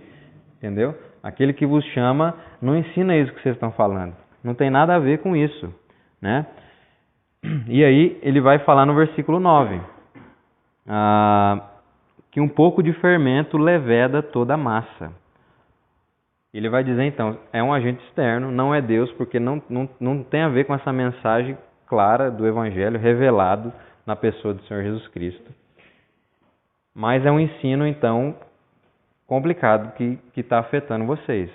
Entendeu? Aquele que vos chama não ensina isso que vocês estão falando. Não tem nada a ver com isso, né? E aí ele vai falar no versículo 9, que um pouco de fermento leveda toda a massa. Ele vai dizer então, é um agente externo, não é Deus, porque não tem a ver com essa mensagem clara do Evangelho revelado na pessoa do Senhor Jesus Cristo. Mas é um ensino então complicado que está afetando vocês.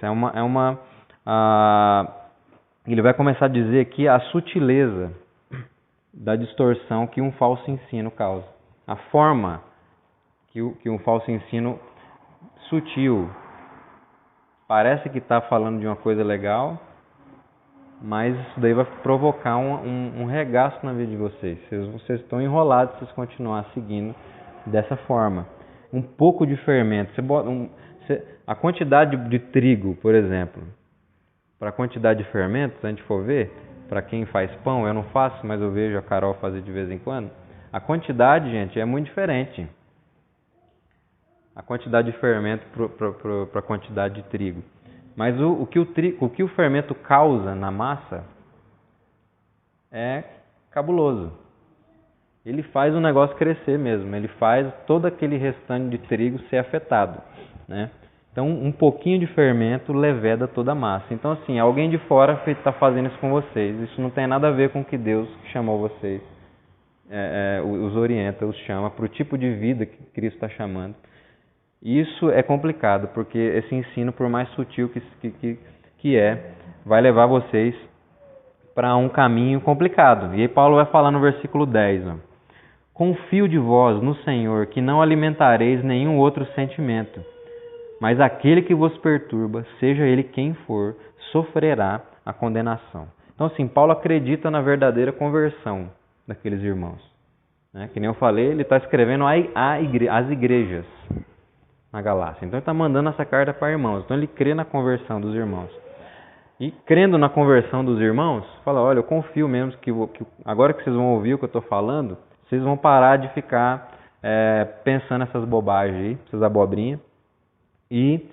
Ele vai começar a dizer aqui a sutileza da distorção que um falso ensino causa. A forma que um falso ensino sutil parece que está falando de uma coisa legal, mas isso daí vai provocar um regaço na vida de vocês. Vocês estão enrolados se vocês continuarem seguindo dessa forma. Um pouco de fermento. A quantidade de trigo, por exemplo, para a quantidade de fermento, se a gente for ver, para quem faz pão, eu não faço, mas eu vejo a Carol fazer de vez em quando, a quantidade, gente, é muito diferente. A quantidade de fermento para a quantidade de trigo. Mas o que o fermento causa na massa é cabuloso. Ele faz o negócio crescer mesmo. Ele faz todo aquele restante de trigo ser afetado, né? Então, um pouquinho de fermento leveda toda a massa. Então, assim, alguém de fora está fazendo isso com vocês. Isso não tem nada a ver com o que Deus chamou vocês, os orienta, os chama para o tipo de vida que Cristo está chamando. Isso é complicado, porque esse ensino, por mais sutil que vai levar vocês para um caminho complicado. E aí Paulo vai falar no versículo 10, ó, confio de vós no Senhor, que não alimentareis nenhum outro sentimento, mas aquele que vos perturba, seja ele quem for, sofrerá a condenação. Então, assim, Paulo acredita na verdadeira conversão daqueles irmãos, né? Que nem eu falei, ele está escrevendo às igrejas na Galácia. Então ele está mandando essa carta para irmãos. Então ele crê na conversão dos irmãos. E crendo na conversão dos irmãos, fala, olha, eu confio mesmo que agora que vocês vão ouvir o que eu estou falando, vocês vão parar de ficar pensando essas bobagens aí, essas abobrinhas. E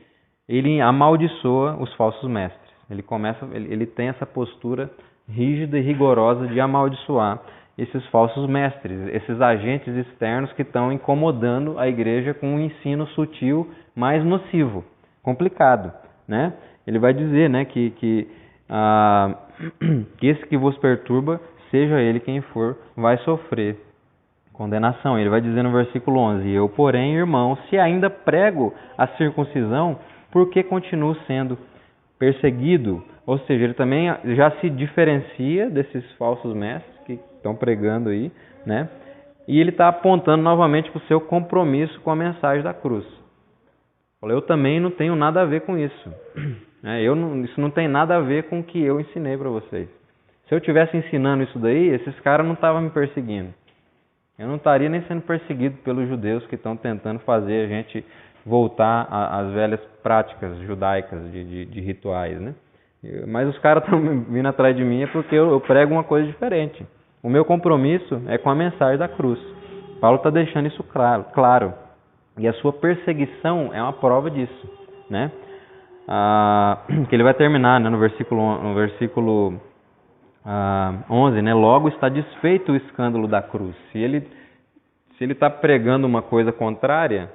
ele amaldiçoa os falsos mestres. Ele tem essa postura rígida e rigorosa de amaldiçoar esses falsos mestres, esses agentes externos que estão incomodando a igreja com um ensino sutil, mais nocivo, complicado, né? Ele vai dizer, né, que esse que vos perturba, seja ele quem for, vai sofrer condenação. Ele vai dizer no versículo 11, eu, porém, irmão, se ainda prego a circuncisão, por que continuo sendo perseguido? Ou seja, ele também já se diferencia desses falsos mestres que estão pregando aí, né? E ele está apontando novamente para o seu compromisso com a mensagem da cruz. Eu também não tenho nada a ver com isso. Isso não tem nada a ver com o que eu ensinei para vocês. Se eu estivesse ensinando isso daí, esses caras não estavam me perseguindo. Eu não estaria nem sendo perseguido pelos judeus que estão tentando fazer a gente voltar às velhas práticas judaicas de rituais, né? Mas os caras estão vindo atrás de mim porque eu prego uma coisa diferente. O meu compromisso é com a mensagem da cruz. Paulo está deixando isso claro. E a sua perseguição é uma prova disso, né? Que ele vai terminar, né, no versículo 11, né? Logo está desfeito o escândalo da cruz. Se ele está pregando uma coisa contrária,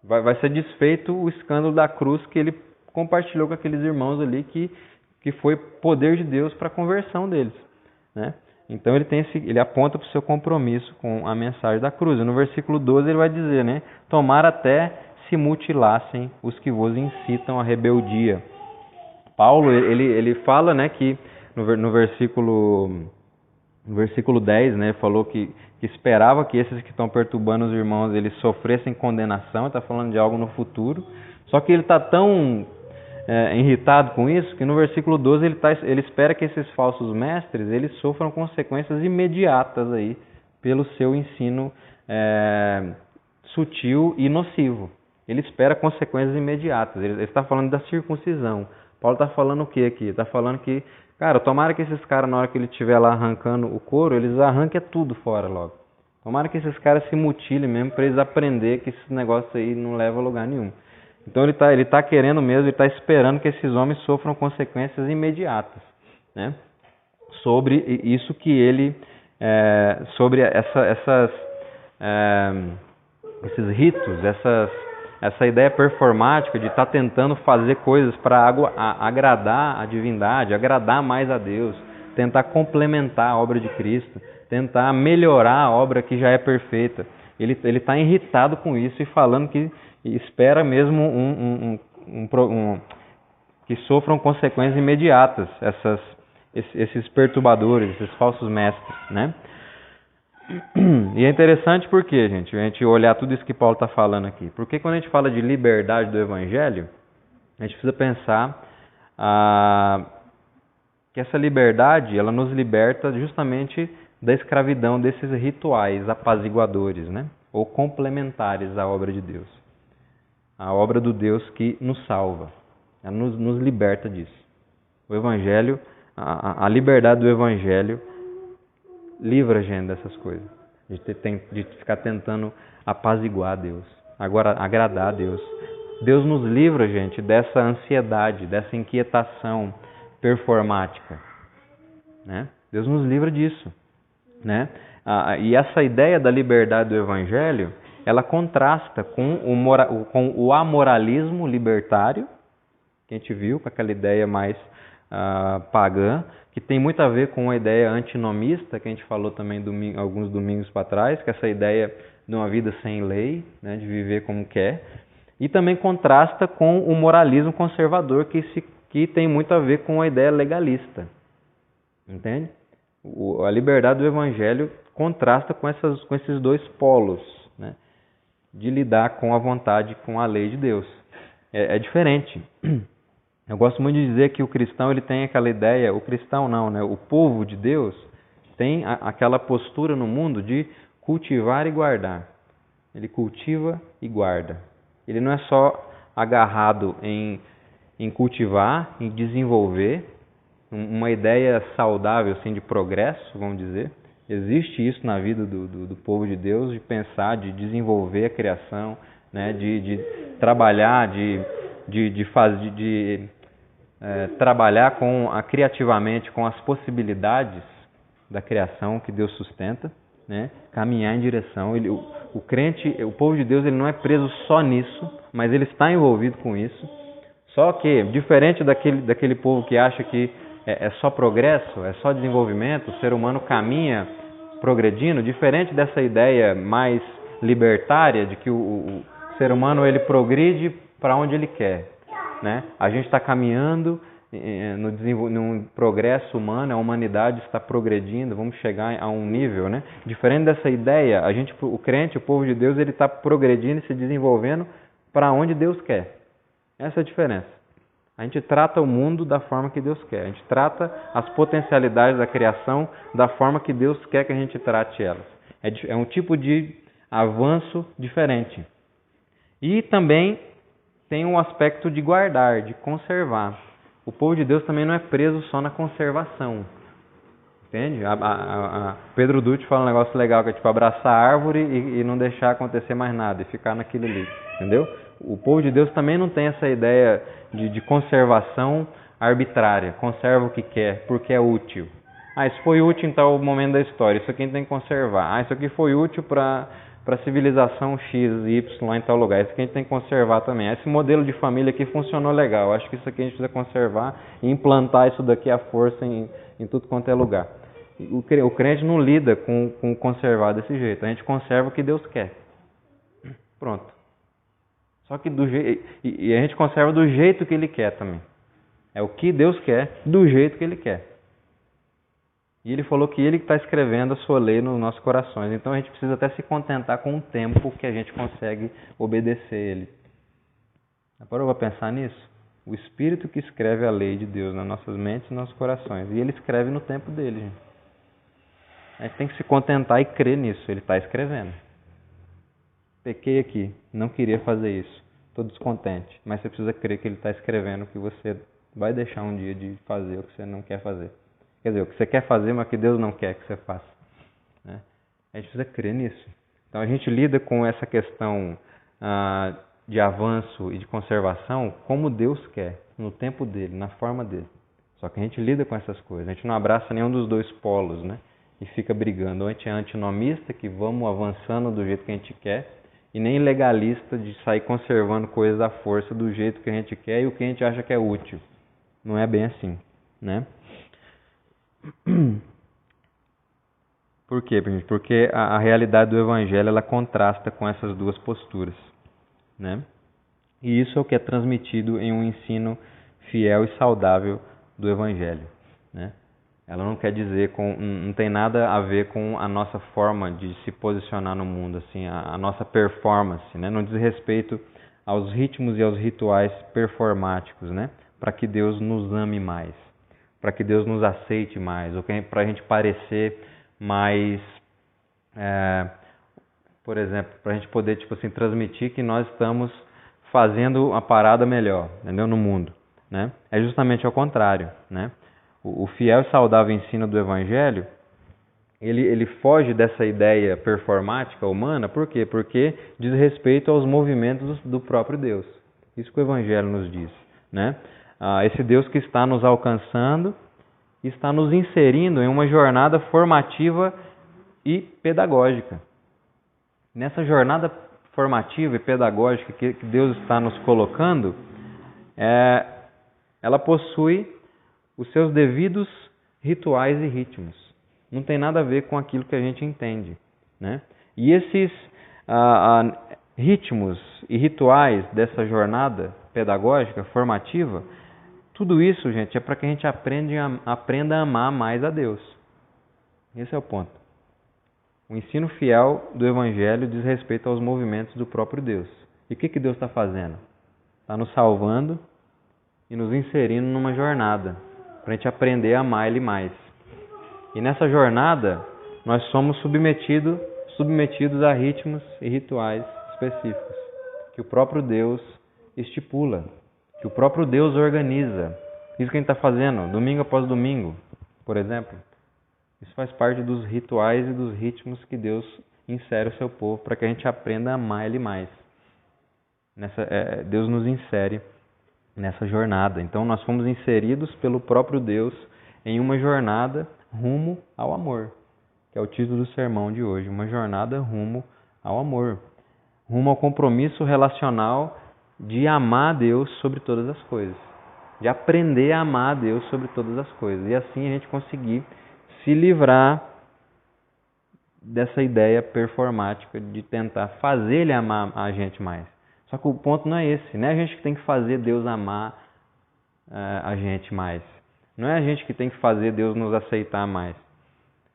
vai ser desfeito o escândalo da cruz que ele compartilhou com aqueles irmãos ali, que foi poder de Deus para a conversão deles, né? Então ele aponta para o seu compromisso com a mensagem da cruz. E no versículo 12 ele vai dizer, né? Tomar até se mutilassem os que vos incitam à rebeldia. Paulo, ele fala, né, que no versículo 10, né, falou que esperava que esses que estão perturbando os irmãos, eles sofressem condenação. Ele está falando de algo no futuro. Só que ele está tão irritado com isso, que no versículo 12 ele espera que esses falsos mestres eles sofram consequências imediatas aí pelo seu ensino sutil e nocivo. Ele espera consequências imediatas. Ele está falando da circuncisão. Paulo está falando o que aqui? Está falando que, cara, tomara que esses caras, na hora que ele estiver lá arrancando o couro, eles arranquem tudo fora logo. Tomara que esses caras se mutilem mesmo para eles aprenderem que esse negócio aí não leva a lugar nenhum. Então ele tá querendo mesmo, ele está esperando que esses homens sofram consequências imediatas, né? sobre isso que ele, sobre esses ritos, essa ideia performática de estar tentando fazer coisas para agradar a divindade, agradar mais a Deus, tentar complementar a obra de Cristo, tentar melhorar a obra que já é perfeita. Ele está irritado com isso e falando que espera mesmo que sofram consequências imediatas esses perturbadores, esses falsos mestres, né? E é interessante porque, gente, a gente olhar tudo isso que Paulo está falando aqui. Porque quando a gente fala de liberdade do Evangelho, a gente precisa pensar que essa liberdade, ela nos liberta justamente da escravidão desses rituais apaziguadores, né? Ou complementares à obra de Deus. A obra do Deus que nos salva. Ela nos liberta disso. O Evangelho, a liberdade do Evangelho livra a gente dessas coisas. De ficar tentando apaziguar Deus. Agora, agradar a Deus. Deus nos livra, gente, dessa ansiedade, dessa inquietação performática. Né? Deus nos livra disso. Né? E essa ideia da liberdade do Evangelho, ela contrasta com o amoralismo libertário, que a gente viu, com aquela ideia mais pagã, que tem muito a ver com a ideia antinomista, que a gente falou também alguns domingos para trás, que é essa ideia de uma vida sem lei, né, de viver como quer, e também contrasta com o moralismo conservador, que tem muito a ver com a ideia legalista. Entende? A liberdade do Evangelho contrasta com esses dois polos, né, de lidar com a vontade, com a lei de Deus. É diferente. Eu gosto muito de dizer que o cristão ele tem aquela ideia, o cristão não, né? O povo de Deus tem aquela postura no mundo de cultivar e guardar. Ele cultiva e guarda. Ele não é só agarrado em cultivar, em desenvolver, uma ideia saudável assim, de progresso, vamos dizer. Existe isso na vida do povo de Deus, de pensar, de desenvolver a criação, né? de trabalhar, trabalhar criativamente com as possibilidades da criação que Deus sustenta, né? Caminhar em direção. O crente, o povo de Deus, ele não é preso só nisso, mas ele está envolvido com isso. Só que, diferente daquele povo que acha que é só progresso, é só desenvolvimento, o ser humano caminha progredindo, diferente dessa ideia mais libertária de que o ser humano ele progride para onde ele quer. Né? A gente está caminhando num progresso humano, a humanidade está progredindo, vamos chegar a um nível, né? Diferente dessa ideia, o crente, o povo de Deus, ele está progredindo e se desenvolvendo para onde Deus quer. Essa é a diferença. A gente trata o mundo da forma que Deus quer. A gente trata as potencialidades da criação da forma que Deus quer que a gente trate elas. É um tipo de avanço diferente. E também tem um aspecto de guardar, de conservar. O povo de Deus também não é preso só na conservação. Entende? Pedro Dutti fala um negócio legal, que é tipo abraçar a árvore e não deixar acontecer mais nada, e ficar naquilo ali. Entendeu? O povo de Deus também não tem essa ideia de conservação arbitrária. Conserva o que quer, porque é útil. Isso foi útil em tal momento da história, isso aqui a gente tem que conservar. Isso aqui foi útil para a civilização X, Y lá em tal lugar. Isso aqui a gente tem que conservar também. Esse modelo de família aqui funcionou legal. Acho que isso aqui a gente precisa conservar e implantar isso daqui à força em tudo quanto é lugar. O crente não lida com conservar desse jeito. A gente conserva o que Deus quer. Pronto. Só que e a gente conserva do jeito que Ele quer também. É o que Deus quer, do jeito que Ele quer. E Ele falou que Ele está escrevendo a sua lei nos nossos corações. Então a gente precisa até se contentar com o tempo que a gente consegue obedecer Ele. Parou para pensar nisso? O Espírito que escreve a lei de Deus nas nossas mentes e nos nossos corações. E Ele escreve no tempo dele, gente. A gente tem que se contentar e crer nisso. Ele está escrevendo. Pequei aqui, não queria fazer isso. Estou descontente. Mas você precisa crer que Ele está escrevendo que você vai deixar um dia de fazer o que você não quer fazer. Quer dizer, o que você quer fazer, mas que Deus não quer que você faça. Né? A gente precisa crer nisso. Então a gente lida com essa questão de avanço e de conservação como Deus quer, no tempo dele, na forma dele. Só que a gente lida com essas coisas, a gente não abraça nenhum dos dois polos, né? E fica brigando. Ou a gente é antinomista, que vamos avançando do jeito que a gente quer, e nem legalista de sair conservando coisas à força do jeito que a gente quer e o que a gente acha que é útil. Não é bem assim, né? Por quê, gente? Porque a realidade do Evangelho ela contrasta com essas duas posturas, né? E isso é o que é transmitido em um ensino fiel e saudável do Evangelho, né? Ela não quer dizer, não tem nada a ver com a nossa forma de se posicionar no mundo, assim, a nossa performance, né? Não diz respeito aos ritmos e aos rituais performáticos, né? Para que Deus nos ame mais, para que Deus nos aceite mais, ou para a gente parecer mais, por exemplo, para a gente poder tipo assim transmitir que nós estamos fazendo a parada melhor, entendeu? No mundo, né? É justamente ao contrário, né? O fiel e saudável ensino do Evangelho, ele foge dessa ideia performática humana, por quê? Porque diz respeito aos movimentos do próprio Deus. Isso que o Evangelho nos diz, né? Esse Deus que está nos alcançando, está nos inserindo em uma jornada formativa e pedagógica. Nessa jornada formativa e pedagógica que Deus está nos colocando, ela possui os seus devidos rituais e ritmos. Não tem nada a ver com aquilo que a gente entende, né? E esses ritmos e rituais dessa jornada pedagógica, formativa, tudo isso, gente, é para que a gente aprenda a amar mais a Deus. Esse é o ponto. O ensino fiel do Evangelho diz respeito aos movimentos do próprio Deus. E o que Deus está fazendo? Está nos salvando e nos inserindo numa jornada para a gente aprender a amar Ele mais. E nessa jornada, nós somos submetidos a ritmos e rituais específicos que o próprio Deus estipula, que o próprio Deus organiza. Isso que a gente está fazendo, domingo após domingo, por exemplo. Isso faz parte dos rituais e dos ritmos que Deus insere o seu povo para que a gente aprenda a amar Ele mais. Deus nos insere nessa jornada. Então nós fomos inseridos pelo próprio Deus em uma jornada rumo ao amor, que é o título do sermão de hoje, uma jornada rumo ao amor, rumo ao compromisso relacional de amar a Deus sobre todas as coisas, de aprender a amar a Deus sobre todas as coisas, e assim a gente conseguir se livrar dessa ideia performática de tentar fazer Ele amar a gente mais. Só que o ponto não é esse. Não é a gente que tem que fazer Deus amar a gente mais. Não é a gente que tem que fazer Deus nos aceitar mais.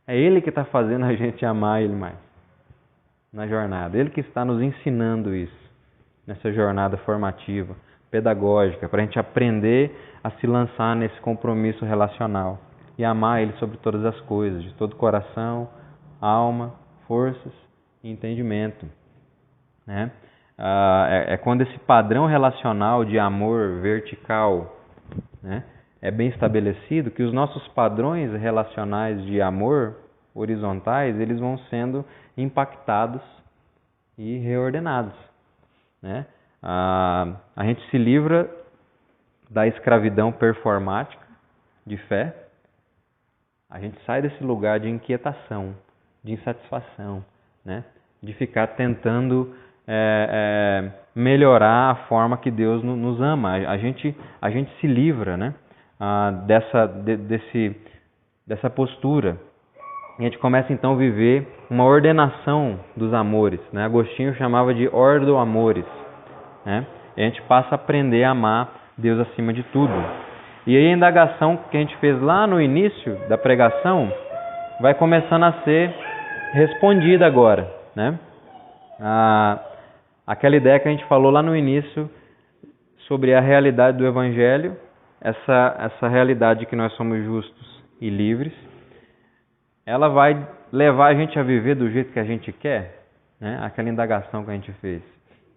É Ele que está fazendo a gente amar Ele mais na jornada. Ele que está nos ensinando isso, nessa jornada formativa, pedagógica, para a gente aprender a se lançar nesse compromisso relacional e amar Ele sobre todas as coisas, de todo coração, alma, forças e entendimento, né? É quando esse padrão relacional de amor vertical, né, é bem estabelecido, que os nossos padrões relacionais de amor horizontais, eles vão sendo impactados e reordenados, né? A gente se livra da escravidão performática de fé, a gente sai desse lugar de inquietação, de insatisfação, né, de ficar tentando melhorar a forma que Deus nos ama. A gente se livra, né, dessa postura. E a gente começa então a viver uma ordenação dos amores, né? Agostinho chamava de ordo amores, né? E a gente passa a aprender a amar Deus acima de tudo. E aí a indagação que a gente fez lá no início da pregação vai começando a ser respondida agora, né? Aquela ideia que a gente falou lá no início sobre a realidade do Evangelho, essa realidade de que nós somos justos e livres, ela vai levar a gente a viver do jeito que a gente quer, né? Aquela indagação que a gente fez.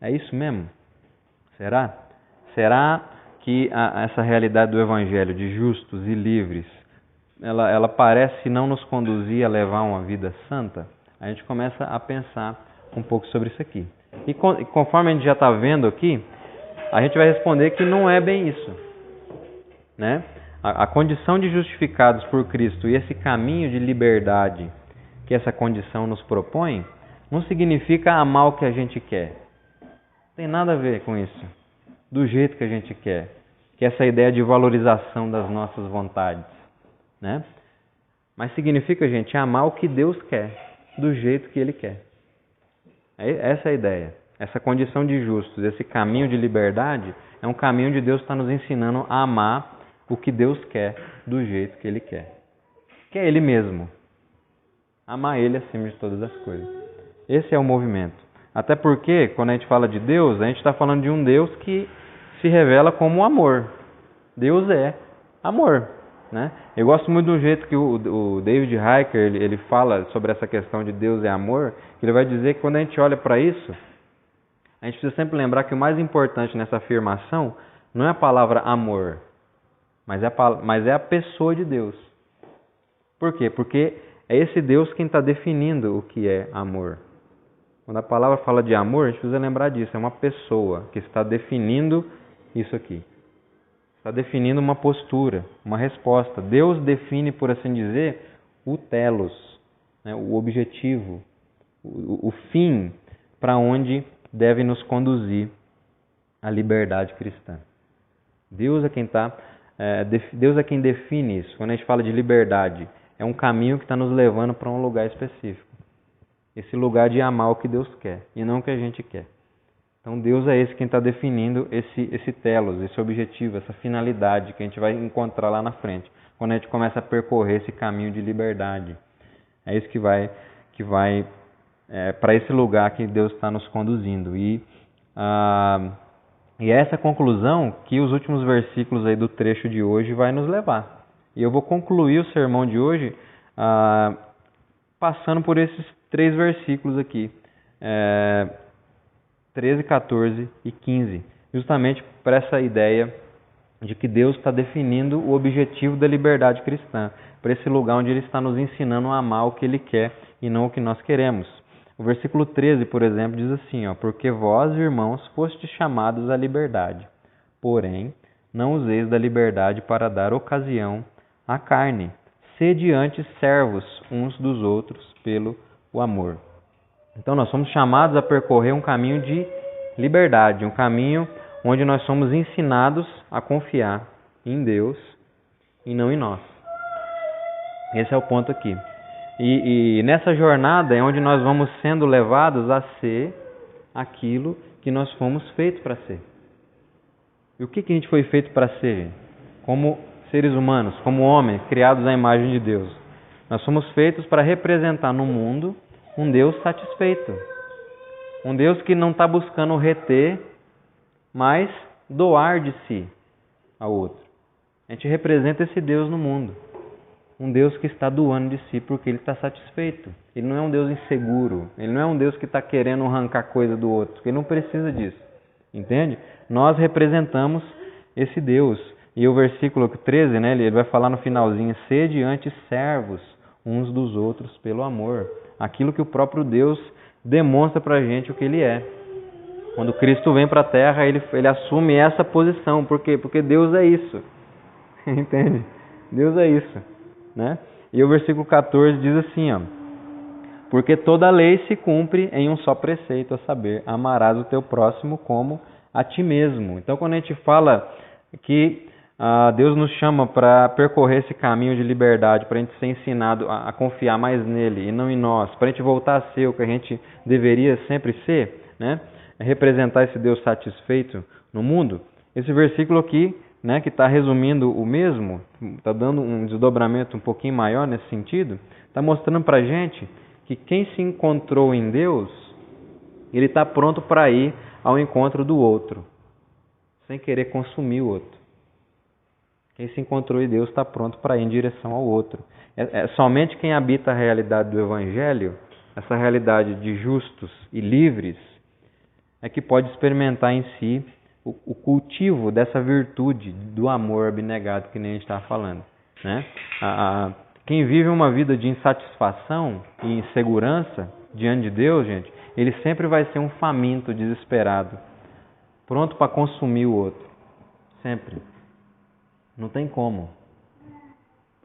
É isso mesmo? Será? Será que essa realidade do Evangelho de justos e livres, ela parece não nos conduzir a levar uma vida santa? A gente começa a pensar um pouco sobre isso aqui. E conforme a gente já está vendo aqui, a gente vai responder que não é bem isso, né? A condição de justificados por Cristo e esse caminho de liberdade que essa condição nos propõe, não significa amar o que a gente quer. Não tem nada a ver com isso. Do jeito que a gente quer. Que é essa ideia de valorização das nossas vontades, né? Mas significa, gente, amar o que Deus quer, do jeito que Ele quer. Essa é a ideia. Essa condição de justos, esse caminho de liberdade, é um caminho onde Deus está nos ensinando a amar o que Deus quer, do jeito que Ele quer. Que é Ele mesmo. Amar Ele acima de todas as coisas. Esse é o movimento. Até porque, quando a gente fala de Deus, a gente está falando de um Deus que se revela como amor. Deus é amor, né? Eu gosto muito do jeito que o David Heiker ele fala sobre essa questão de Deus é amor, que ele vai dizer que quando a gente olha para isso, a gente precisa sempre lembrar que o mais importante nessa afirmação não é a palavra amor, mas é a pessoa de Deus. Por quê? Porque é esse Deus quem está definindo o que é amor. Quando a palavra fala de amor, a gente precisa lembrar disso. É uma pessoa que está definindo isso aqui. Está definindo uma postura, uma resposta. Deus define, por assim dizer, o telos, né? O objetivo, o fim para onde deve nos conduzir a liberdade cristã. Deus é quem define isso. Quando a gente fala de liberdade, é um caminho que está nos levando para um lugar específico. Esse lugar de amar o que Deus quer e não o que a gente quer. Então Deus é esse quem está definindo esse telos, esse objetivo, essa finalidade que a gente vai encontrar lá na frente, quando a gente começa a percorrer esse caminho de liberdade. É isso que vai para esse lugar que Deus está nos conduzindo. E é essa conclusão que os últimos versículos aí do trecho de hoje vai nos levar. E eu vou concluir o sermão de hoje passando por esses 3 versículos aqui. 13, 14 e 15, justamente para essa ideia de que Deus está definindo o objetivo da liberdade cristã, para esse lugar onde Ele está nos ensinando a amar o que Ele quer e não o que nós queremos. O versículo 13, por exemplo, diz assim, porque vós, irmãos, fostes chamados à liberdade, porém, não useis da liberdade para dar ocasião à carne, sede antes servos uns dos outros pelo amor. Então nós somos chamados a percorrer um caminho de liberdade, um caminho onde nós somos ensinados a confiar em Deus e não em nós. Esse é o ponto aqui. E nessa jornada é onde nós vamos sendo levados a ser aquilo que nós fomos feitos para ser. E o que a gente foi feito para ser? Como seres humanos, como homens, criados à imagem de Deus. Nós fomos feitos para representar no mundo um Deus satisfeito. Um Deus que não está buscando reter, mas doar de si ao outro. A gente representa esse Deus no mundo. Um Deus que está doando de si porque Ele está satisfeito. Ele não é um Deus inseguro. Ele não é um Deus que está querendo arrancar coisa do outro. Ele não precisa disso. Entende? Nós representamos esse Deus. E o versículo 13, né, ele vai falar no finalzinho, sede antes servos uns dos outros pelo amor. Aquilo que o próprio Deus demonstra para a gente o que Ele é. Quando Cristo vem para a Terra, ele assume essa posição. Por quê? Porque Deus é isso. Entende? Deus é isso. Né? E o versículo 14 diz assim, porque toda a lei se cumpre em um só preceito, a saber, amarás o teu próximo como a ti mesmo. Então, quando a gente fala que Deus nos chama para percorrer esse caminho de liberdade, para a gente ser ensinado a confiar mais nele e não em nós, para a gente voltar a ser o que a gente deveria sempre ser, né? Representar esse Deus satisfeito no mundo. Esse versículo aqui, né, que está resumindo o mesmo, está dando um desdobramento um pouquinho maior nesse sentido, está mostrando para a gente que quem se encontrou em Deus, ele está pronto para ir ao encontro do outro, sem querer consumir o outro. Quem se encontrou em Deus está pronto para ir em direção ao outro. Somente quem habita a realidade do Evangelho, essa realidade de justos e livres, é que pode experimentar em si o cultivo dessa virtude do amor abnegado que nem a gente estava falando. Né? Quem vive uma vida de insatisfação e insegurança diante de Deus, gente, ele sempre vai ser um faminto desesperado, pronto para consumir o outro. Sempre. Não tem como.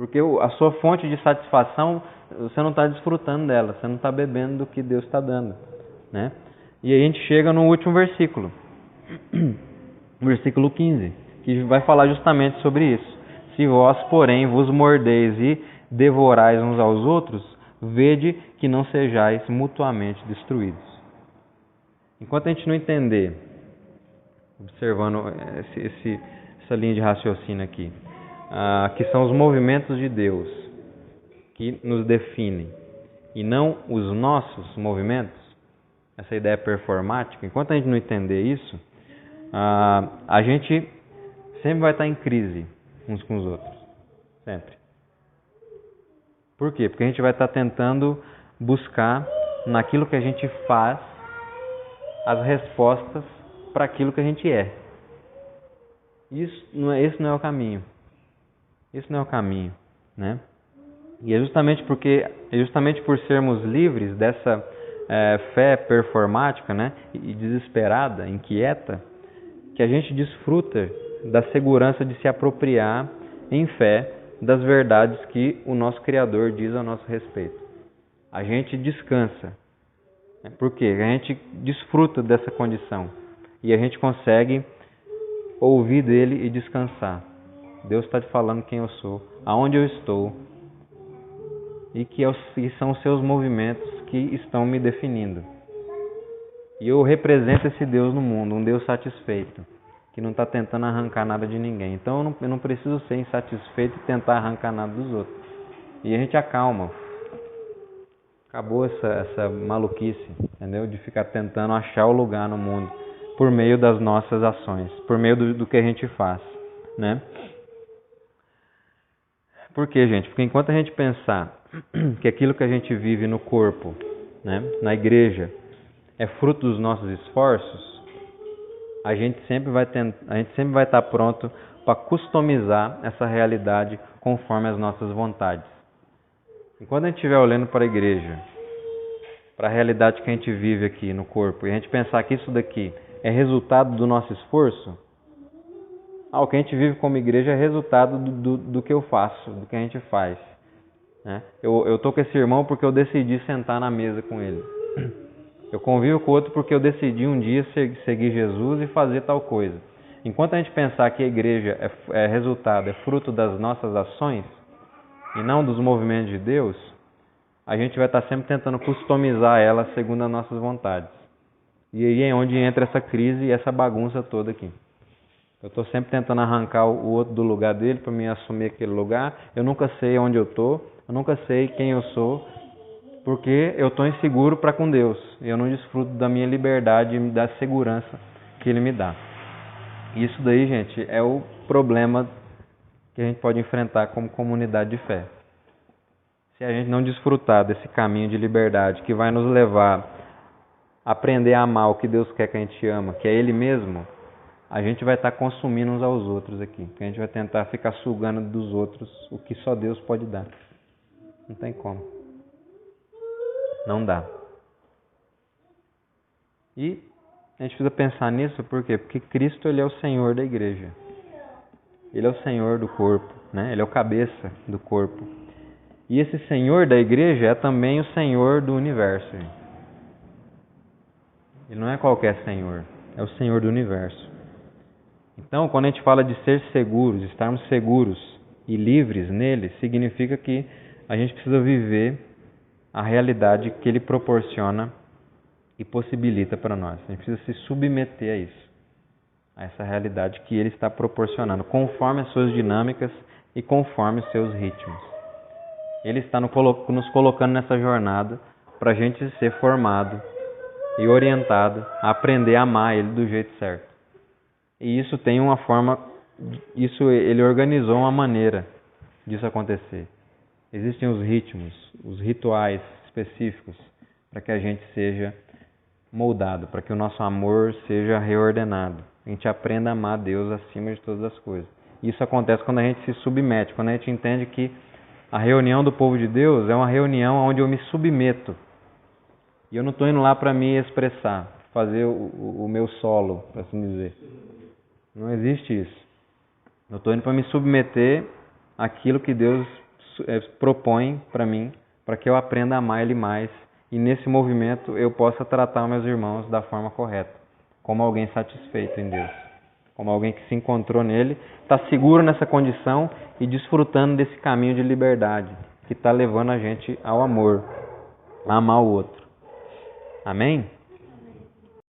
Porque a sua fonte de satisfação, você não está desfrutando dela, você não está bebendo do que Deus está dando, né? E aí a gente chega no último versículo, versículo 15, que vai falar justamente sobre isso. Se vós, porém, vos mordeis e devorais uns aos outros, vede que não sejais mutuamente destruídos. Enquanto a gente não entender, observando essa linha de raciocínio aqui, que são os movimentos de Deus que nos definem e não os nossos movimentos, essa ideia performática, enquanto a gente não entender isso, a gente sempre vai estar em crise uns com os outros. Sempre. Por quê? Porque a gente vai estar tentando buscar naquilo que a gente faz as respostas para aquilo que a gente é. Esse não é o caminho. Esse não é o caminho, né? E é justamente por sermos livres dessa fé performática, né, e desesperada, inquieta, que a gente desfruta da segurança de se apropriar em fé das verdades que o nosso Criador diz a nosso respeito. A gente descansa. Por quê? A gente desfruta dessa condição e a gente consegue ouvir dele e descansar. Deus está te falando quem eu sou, aonde eu estou e que são os seus movimentos que estão me definindo. E eu represento esse Deus no mundo, um Deus satisfeito, que não está tentando arrancar nada de ninguém. Então eu não preciso ser insatisfeito e tentar arrancar nada dos outros. E a gente acalma. Acabou essa maluquice, entendeu? De ficar tentando achar o lugar no mundo por meio das nossas ações, por meio do que a gente faz, né? Por quê, gente? Porque enquanto a gente pensar que aquilo que a gente vive no corpo, né, na igreja, é fruto dos nossos esforços, a gente sempre vai estar pronto para customizar essa realidade conforme as nossas vontades. Enquanto a gente estiver olhando para a igreja, para a realidade que a gente vive aqui no corpo, e a gente pensar que isso daqui é resultado do nosso esforço, o que a gente vive como igreja é resultado do que eu faço, do que a gente faz, né? Eu estou com esse irmão porque eu decidi sentar na mesa com ele. Eu convivo com o outro porque eu decidi um dia seguir Jesus e fazer tal coisa. Enquanto a gente pensar que a igreja é resultado, é fruto das nossas ações e não dos movimentos de Deus, a gente vai estar sempre tentando customizar ela segundo as nossas vontades. E aí é onde entra essa crise e essa bagunça toda aqui. Eu estou sempre tentando arrancar o outro do lugar dele para me assumir aquele lugar. Eu nunca sei onde eu estou, eu nunca sei quem eu sou, porque eu estou inseguro para com Deus. E eu não desfruto da minha liberdade e da segurança que Ele me dá. Isso daí, gente, é o problema que a gente pode enfrentar como comunidade de fé. Se a gente não desfrutar desse caminho de liberdade que vai nos levar a aprender a amar o que Deus quer que a gente ama, que é Ele mesmo, a gente vai estar consumindo uns aos outros aqui. Porque a gente vai tentar ficar sugando dos outros o que só Deus pode dar. Não tem como. Não dá. E a gente precisa pensar nisso por quê? Porque Cristo, Ele é o Senhor da igreja. Ele é o Senhor do corpo, né? Ele é o cabeça do corpo. E esse Senhor da igreja é também o Senhor do universo. Ele não é qualquer Senhor. É o Senhor do universo. Então, quando a gente fala de ser seguros, estarmos seguros e livres nele, significa que a gente precisa viver a realidade que Ele proporciona e possibilita para nós. A gente precisa se submeter a isso, a essa realidade que Ele está proporcionando, conforme as suas dinâmicas e conforme os seus ritmos. Ele está nos colocando nessa jornada para a gente ser formado e orientado a aprender a amar Ele do jeito certo. E isso tem uma forma, Ele organizou uma maneira disso acontecer. Existem os ritmos, os rituais específicos para que a gente seja moldado, para que o nosso amor seja reordenado. A gente aprenda a amar Deus acima de todas as coisas. Isso acontece quando a gente se submete, quando a gente entende que a reunião do povo de Deus é uma reunião onde eu me submeto. E eu não estou indo lá para me expressar, fazer o meu solo, para assim dizer. Não existe isso. Eu estou indo para me submeter àquilo que Deus propõe para mim, para que eu aprenda a amar Ele mais e nesse movimento eu possa tratar meus irmãos da forma correta, como alguém satisfeito em Deus, como alguém que se encontrou nele, está seguro nessa condição e desfrutando desse caminho de liberdade que está levando a gente ao amor, a amar o outro. Amém?